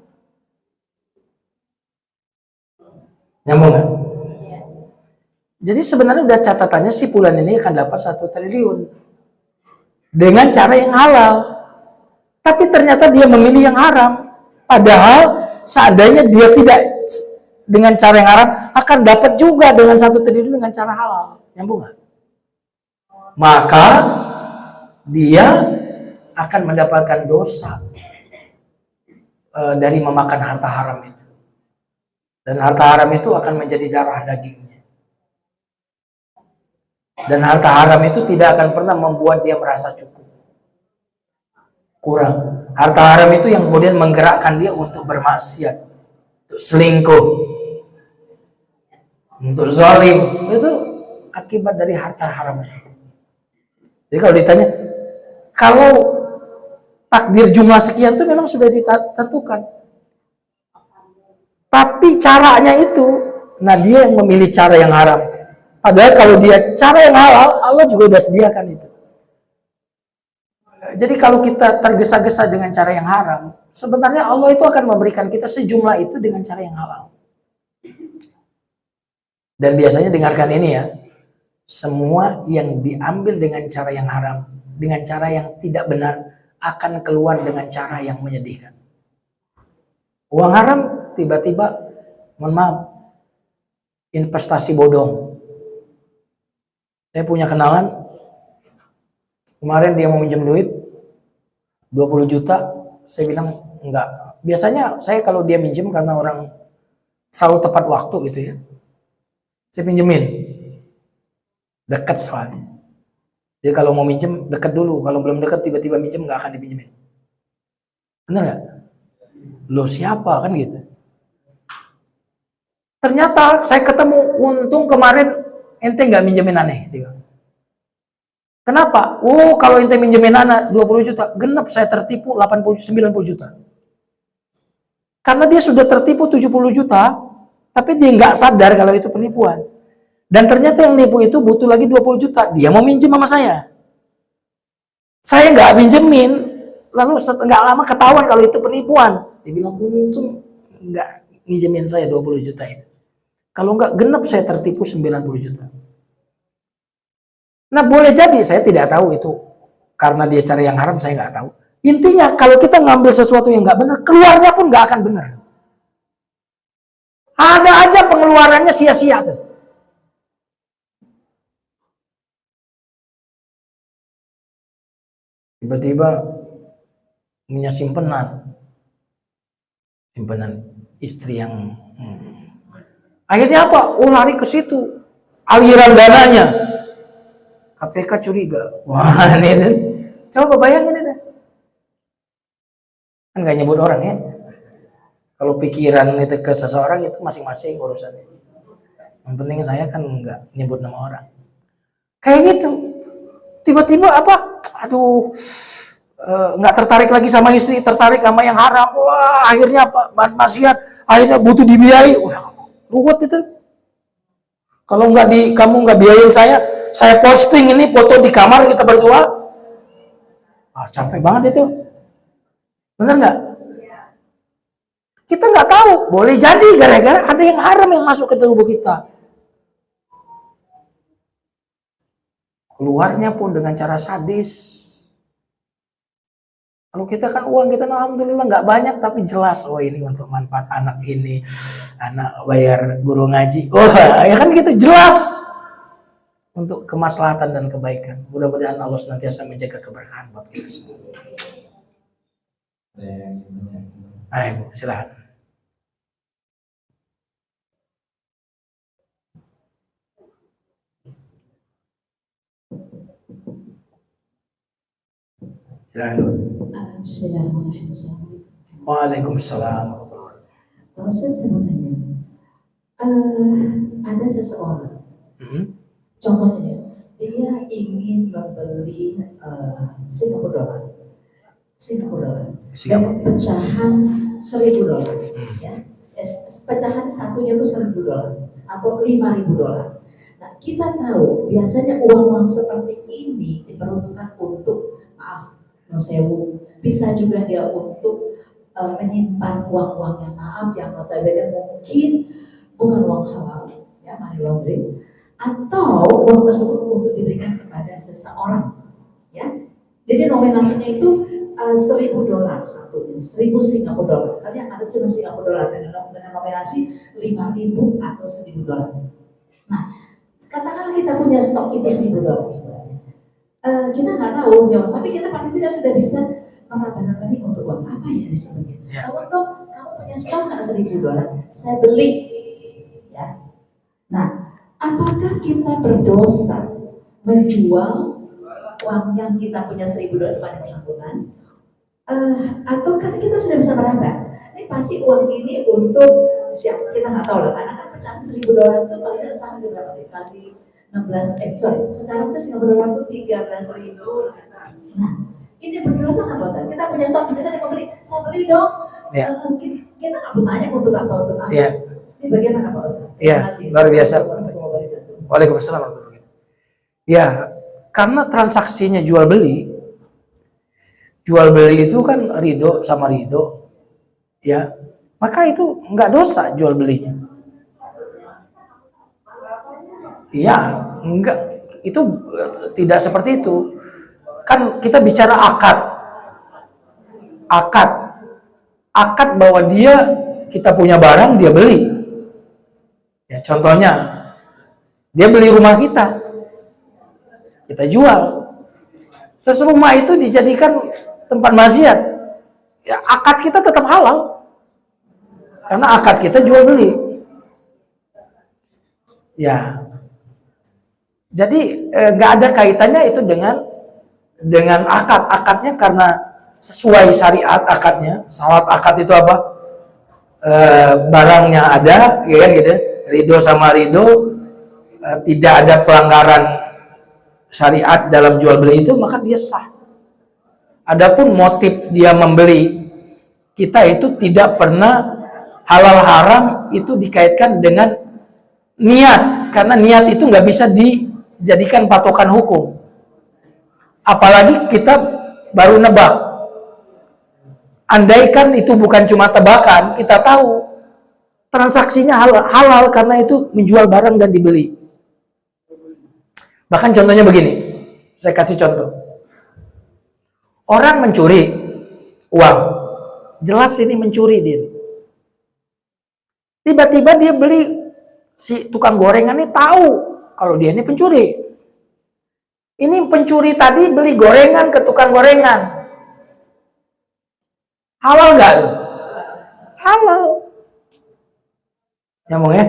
Nyambung nggak? Jadi sebenarnya udah catatannya si fulan ini akan dapat 1 triliun dengan cara yang halal, tapi ternyata dia memilih yang haram. Padahal seandainya dia tidak dengan cara yang haram, akan dapat juga dengan 1 triliun dengan cara halal. Nyambung nggak? Maka dia akan mendapatkan dosa dari memakan harta haram itu. Dan harta haram itu akan menjadi darah dagingnya. Dan harta haram itu tidak akan pernah membuat dia merasa cukup. Kurang. Harta haram itu yang kemudian menggerakkan dia untuk bermaksiat, untuk selingkuh, untuk zalim. Itu akibat dari harta haram itu. Jadi kalau ditanya, kalau takdir jumlah sekian itu memang sudah ditentukan. Tapi caranya itu, nah dia yang memilih cara yang haram. Padahal kalau dia cara yang halal, Allah juga sudah sediakan itu. Jadi kalau kita tergesa-gesa dengan cara yang haram, sebenarnya Allah itu akan memberikan kita sejumlah itu dengan cara yang halal. Dan biasanya dengarkan ini ya, semua yang diambil dengan cara yang haram, dengan cara yang tidak benar, akan keluar dengan cara yang menyedihkan. Uang haram tiba-tiba, mohon maaf, investasi bodong. Saya punya kenalan, kemarin dia mau minjem duit 20 juta, saya bilang enggak. Biasanya saya kalau dia minjem karena orang selalu tepat waktu gitu ya, saya pinjemin. Dekat soalnya. Jadi kalau mau minjem, dekat dulu. Kalau belum dekat tiba-tiba minjem, nggak akan dipinjemin. Bener nggak? Lo siapa kan gitu. Ternyata saya ketemu, untung kemarin ente nggak minjemin aneh. Kenapa? Oh, kalau ente minjemin anak 20 juta, genap saya tertipu 80-90 juta. Karena dia sudah tertipu 70 juta, tapi dia nggak sadar kalau itu penipuan. Dan ternyata yang nipu itu butuh lagi 20 juta. Dia mau minjem sama saya. Saya nggak minjemin, lalu nggak lama ketahuan kalau itu penipuan. Dia bilang, untung nggak minjemin saya 20 juta itu. Kalau nggak genap saya tertipu 90 juta. Nah boleh jadi, saya tidak tahu itu karena dia cara yang haram, saya nggak tahu. Intinya kalau kita ngambil sesuatu yang nggak benar, keluarnya pun nggak akan benar. Ada aja pengeluarannya sia-sia tuh. Tiba-tiba punya simpenan istri yang akhirnya apa? Oh lari ke situ, aliran dananya. KPK curiga. Wah ini, coba bayangin itu. Kan nggak nyebut orang ya. Kalau pikiran itu ke seseorang itu masing-masing urusannya. Yang penting saya kan nggak nyebut nama orang. Kayak gitu. Tiba-tiba apa? Aduh, nggak tertarik lagi sama istri, tertarik sama yang haram. Wah, akhirnya apa? Maksiat. Akhirnya butuh dibiayai. Wah, ruwet itu. Kalau kamu nggak biayain saya posting ini foto di kamar kita berdua. Ah, capek banget itu. Bener nggak? Kita nggak tahu. Boleh jadi gara-gara ada yang haram yang masuk ke tubuh kita. Keluarnya pun dengan cara sadis. Kalau kita kan uang kita alhamdulillah nggak banyak tapi jelas, oh ini untuk manfaat anak ini, anak bayar guru ngaji, oh ya kan gitu jelas untuk kemaslahatan dan kebaikan. Mudah-mudahan Allah senantiasa menjaga keberkahan buat kita semua. Ayo silakan. Bismillahirrahmanirrahim. Waalaikumsalam. Ustaz saya mau tanya, ada seseorang, contohnya dia ingin membeli Singapura dollar, dan pecahan $1.000 ya. Pecahan satunya itu $1.000 atau $5.000. Nah, kita tahu biasanya uang seperti ini diperuntukkan untuk, maaf, bisa juga dia untuk menyimpan uang-uang yang yang notabene mungkin bukan uang halal, ya, money laundering, atau uang tersebut untuk diberikan kepada seseorang, ya. Jadi nominasinya itu $1.000 satunya, 1.000 Singapura. Tadi yang ada cuma Singapura dengan nominasi 5.000 atau $1.000. Nah, katakanlah kita punya stok itu $1.000. Kita nggak tahu, ya, tapi kita paling tidak sudah bisa meraba-raba ini untuk uang apa ya disebutnya. Kamu dong, kamu punya stok nggak $1.000? Saya beli, ya. Nah, apakah kita berdosa menjual uang yang kita punya $1.000 kepada bersangkutan? Atau karena kita sudah bisa meraba, ini pasti uang ini untuk siapa, kita nggak tahu lah, karena kan pecahan $1.000 itu paling nggak sangat berapa kali 16, sekarang tuh Singapura itu 13.000. Nah, ini berdosa nggak bosan? Kita punya stok, bisa dibeli, saya beli dong. Ya. Kita nggak bertanya untuk apa, Ya. Ini bagaimana Pak Ustaz? Ya, luar biasa. Waalaikumsalam warahmatullahi wabarakatuh. Ya, karena transaksinya jual beli itu kan ridho sama ridho, ya, maka itu nggak dosa jual belinya. Iya, enggak, itu tidak seperti itu. Kan kita bicara akad bahwa kita punya barang, dia beli. Ya, contohnya, dia beli rumah kita jual. Terus rumah itu dijadikan tempat maksiat. Ya, akad kita tetap halal. Karena akad kita jual beli. Ya. Jadi nggak ada kaitannya itu dengan akad. Akadnya karena sesuai syariat akadnya. Syarat akad itu apa? Barangnya ada, ya kan gitu. Ridho sama ridho, tidak ada pelanggaran syariat dalam jual beli itu, maka dia sah. Adapun motif dia membeli kita itu tidak pernah halal haram itu dikaitkan dengan niat, karena niat itu nggak bisa dijadikan patokan hukum. Apalagi kita baru nebak. Andaikan itu bukan cuma tebakan, kita tahu transaksinya halal karena itu menjual barang dan dibeli. Bahkan contohnya begini, saya kasih contoh. Orang mencuri uang, jelas ini mencuri dia. Tiba-tiba dia beli, si tukang gorengan ini tahu kalau dia ini pencuri. Ini pencuri tadi beli gorengan ke tukang gorengan. Halal nggak? Halal. Nyambung ya?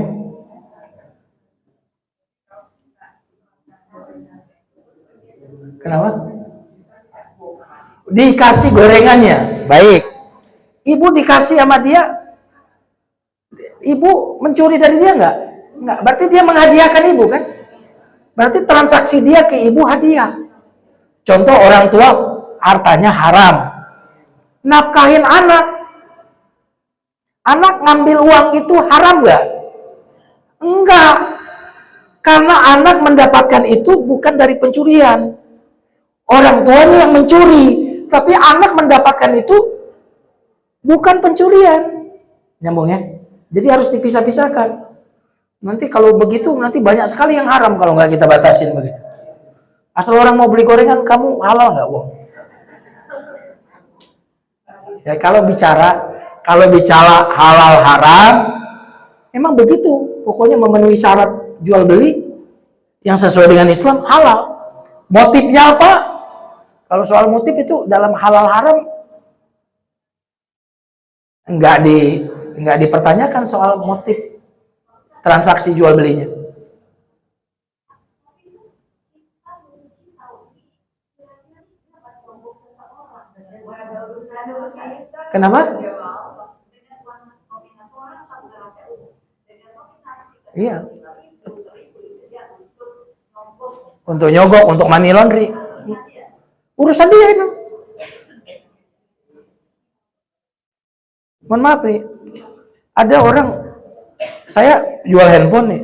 Kenapa? Dikasih gorengannya, baik. Ibu dikasih sama dia, ibu mencuri dari dia nggak? Nggak. Berarti dia menghadiahkan ibu kan? Berarti transaksi dia ke ibu hadiah. Contoh orang tua hartanya haram, nafkahin anak. Anak ngambil uang itu haram nggak? Enggak. Karena anak mendapatkan itu bukan dari pencurian. Orang tuanya yang mencuri, tapi anak mendapatkan itu bukan pencurian. Nyambung ya? Jadi harus dipisah-pisahkan. Nanti kalau begitu, nanti banyak sekali yang haram kalau nggak kita batasin begitu. Asal orang mau beli gorengan, kamu halal nggak, Wong? Ya, kalau bicara halal haram, memang begitu. Pokoknya memenuhi syarat jual beli yang sesuai dengan Islam halal. Motifnya apa? Kalau soal motif itu dalam halal haram enggak dipertanyakan soal motif transaksi jual belinya. Kenapa? Iya. Untuk nyogok, untuk money laundry. Urusan dia itu. Mohon maaf nih, ada orang, saya jual handphone nih,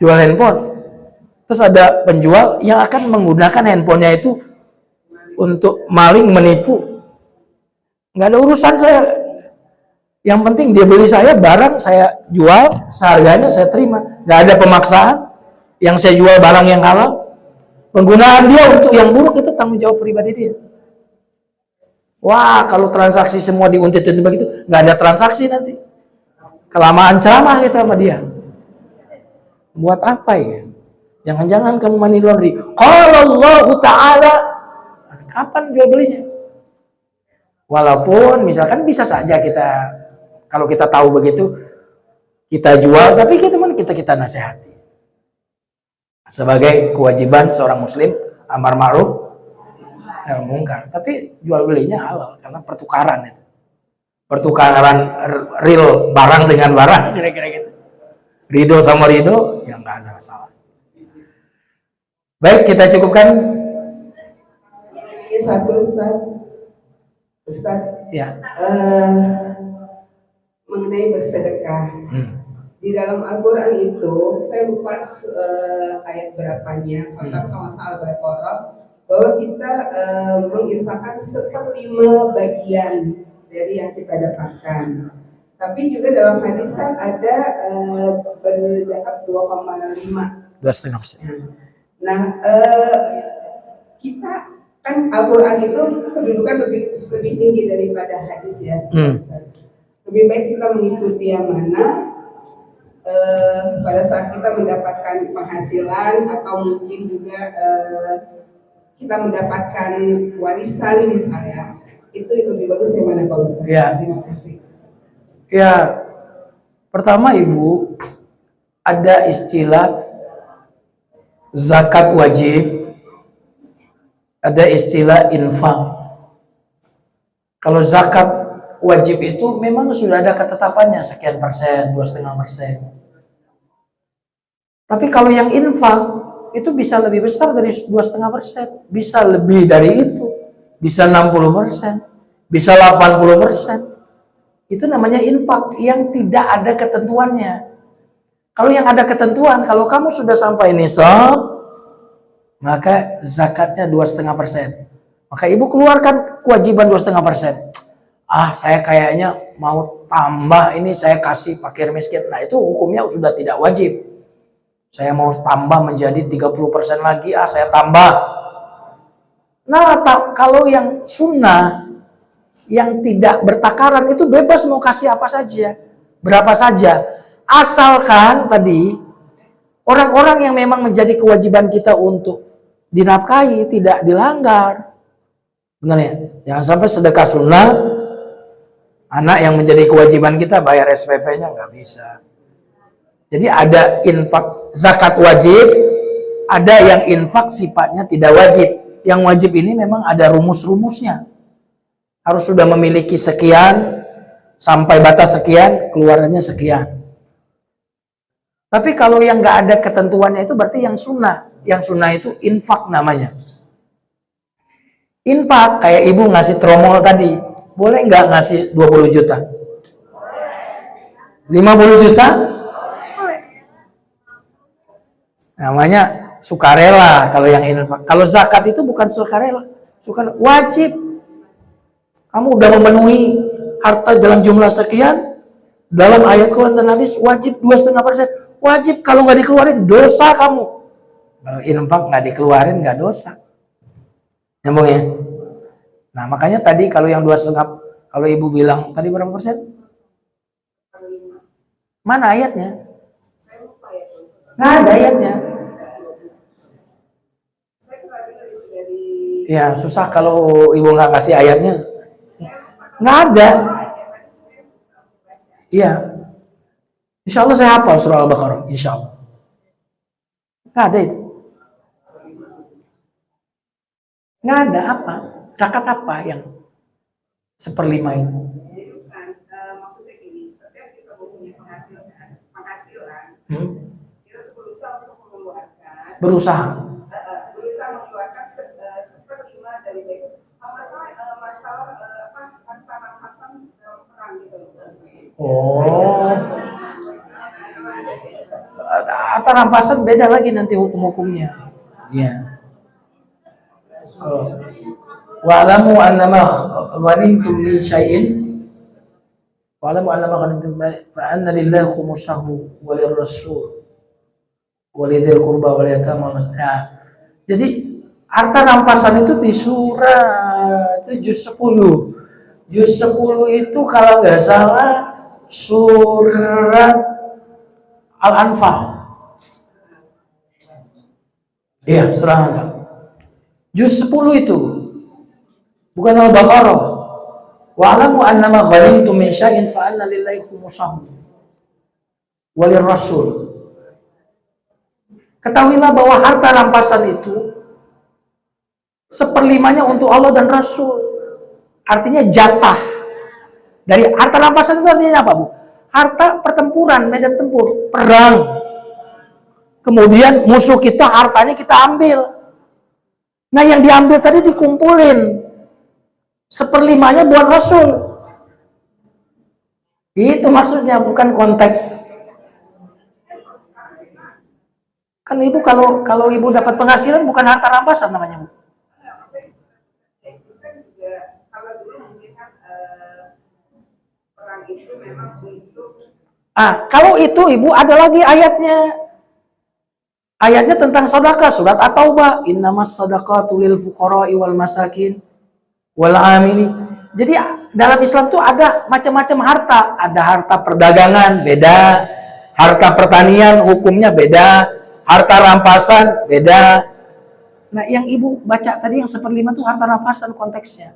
jual handphone, terus ada penjual yang akan menggunakan handphonenya itu untuk maling, menipu. Nggak ada urusan saya. Yang penting dia beli saya, barang saya jual, seharganya saya terima. Nggak ada pemaksaan. Yang saya jual barang yang halal. Penggunaan dia untuk yang buruk itu tanggung jawab pribadi dia. Wah, kalau transaksi semua diuntit-untit begitu, nggak ada transaksi nanti. Kelamaan ceramah kita sama dia. Buat apa ya? Jangan-jangan kamu money laundry. Qala Allah Ta'ala. Kapan jual belinya? Walaupun misalkan bisa saja kita, kalau kita tahu begitu, kita jual, tapi kita nasihati. Sebagai kewajiban seorang muslim, amar ma'ruf nahi munkar. Tapi jual belinya halal karena pertukaran itu. Pertukaran real barang dengan barang, kira-kira gitu. Ridho sama ridho, ya nggak ada masalah. Baik, kita cukupkan. Ini satu Ustaz, Ya. mengenai bersedekah. Di dalam Al-Quran itu, saya lupa ayat berapanya, kalau masalah Al-Baqarah, bahwa kita menginfakkan 1/5 bagian dari yang kita dapatkan. Tapi juga dalam hadis kan ada berzakat 2,5%. Nah, kita kan Al-Quran itu kedudukan lebih tinggi daripada hadis ya. Lebih baik kita mengikuti yang mana pada saat kita mendapatkan penghasilan atau mungkin juga kita mendapatkan warisan misalnya, itu lebih bagus yang mana Pak Ustaz? Ya. Terima kasih. Ya, pertama Ibu, ada istilah zakat wajib, ada istilah infak. Kalau zakat wajib itu memang sudah ada ketetapannya, sekian persen, 2,5%. Tapi kalau yang infak itu bisa lebih besar dari 2,5%, bisa lebih dari itu, bisa 60%, bisa 80%. Itu namanya infak yang tidak ada ketentuannya. Kalau yang ada ketentuan, kalau kamu sudah sampai nisab, maka zakatnya 2,5%. Maka ibu keluarkan kewajiban 2,5%. Saya kayaknya mau tambah ini, saya kasih fakir miskin. Nah, itu hukumnya sudah tidak wajib. Saya mau tambah menjadi 30% lagi, saya tambah. Nah, kalau yang sunnah, yang tidak bertakaran itu bebas mau kasih apa saja, berapa saja. Asalkan tadi, orang-orang yang memang menjadi kewajiban kita untuk dinafkahi tidak dilanggar. Benar ya? Jangan sampai sedekah sunnah, anak yang menjadi kewajiban kita bayar SPP-nya nggak bisa. Jadi ada infak zakat wajib, ada yang infak sifatnya tidak wajib. Yang wajib ini memang ada rumus-rumusnya. Harus sudah memiliki sekian, sampai batas sekian, keluarannya sekian. Tapi kalau yang nggak ada ketentuannya itu berarti yang sunnah. Yang sunnah itu infak namanya. Infak kayak ibu ngasih tromol tadi, boleh nggak ngasih 20 juta? 50 juta? Namanya sukarela kalau yang infak. Kalau zakat itu bukan sukarela, wajib. Kamu udah memenuhi harta dalam jumlah sekian, dalam ayat Quran dan hadis wajib 2,5%. Wajib, kalau nggak dikeluarin dosa kamu. Kalau infak nggak dikeluarin nggak dosa. Nyambung ya? Nah makanya tadi kalau yang 2,5, kalau ibu bilang tadi berapa persen? Mana ayatnya? Nggak ada ayatnya. Ya susah kalau ibu nggak kasih ayatnya. Nggak ada. Iya. Insya Allah saya hafal surah Al-Baqarah. Insya Allah. Nggak ada itu. Nggak ada apa. Zakat apa yang 1/5 itu? Jadi bukan, maksudnya gini, setiap kita mempunyai penghasilan, kita berusaha untuk mengeluarkan. Berusaha mengeluarkan 1/5 dari baik. Masalah harta rampasan Oh, harta rampasan beda lagi nanti hukum-hukumnya. Ya. Oh. Wa'lamu annama ghanimtum min syai'in wa'lamu annama ghanimtum fa anna lillahi khumsahu wa lirrasul wa lidzil qurba wal yatama. Nah, jadi harta rampasan itu di surah itu juz 10. Juz 10 itu kalau nggak salah surat Al-Anfal. Iya, surah Al-Anfal. Juz 10 itu. Bukan Al-Baqarah. Wa'lamu annama ghanimtum min syai'in fa anna lillahi khumsahu wa lirrasul. Ketahuilah bahwa harta rampasan itu seperlimanya untuk Allah dan Rasul. Artinya jatah. Dari harta rampasan itu artinya apa, Bu? Harta pertempuran, medan tempur, perang. Kemudian musuh kita, hartanya kita ambil. Nah, yang diambil tadi dikumpulin. Seperlimanya buat Rasul. Itu maksudnya, bukan konteks. Kan ibu kalau ibu dapat penghasilan bukan harta rampasan namanya, Bu. Kalau itu ibu ada lagi ayatnya. Ayatnya tentang sedekah, surat At-Taubah, innamas shadaqatu lil fuqara'i wal masakin wal amili. Jadi dalam Islam tuh ada macam-macam harta. Ada harta perdagangan, beda. Harta pertanian hukumnya beda. Harta rampasan beda. Nah, yang ibu baca tadi yang 1/5 tuh harta rampasan konteksnya.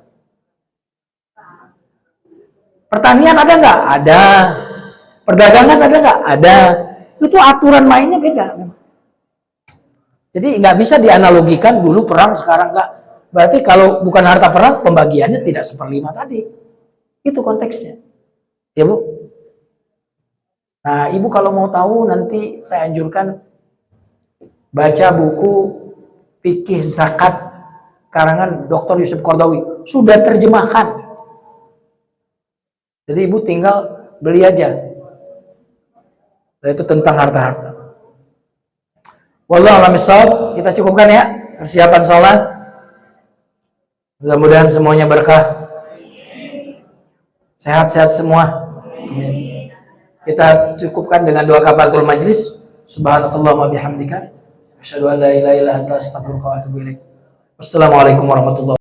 Pertanian ada nggak? Ada. Perdagangan ada nggak? Ada. Itu aturan mainnya beda. Jadi nggak bisa dianalogikan dulu perang sekarang nggak. Berarti kalau bukan harta perang pembagiannya tidak 1/5 tadi. Itu konteksnya. Ya, Bu. Nah, ibu kalau mau tahu nanti saya anjurkan baca buku Fikih Zakat karangan Dr. Yusuf Qaradawi. Sudah terjemahkan. Jadi ibu tinggal beli aja. Itu tentang harta-harta. Wallahu a'lam bishawab. Kita cukupkan ya persiapan sholat. Mudah-mudahan semuanya berkah. Sehat-sehat semua. Amin. Kita cukupkan dengan doa kafaratul majlis. Subhanakallahumma bihamdika asyhadu an la ilaha illa anta astaghfiruka wa atubu ilaik. Wassalamualaikum warahmatullahi wabarakatuh.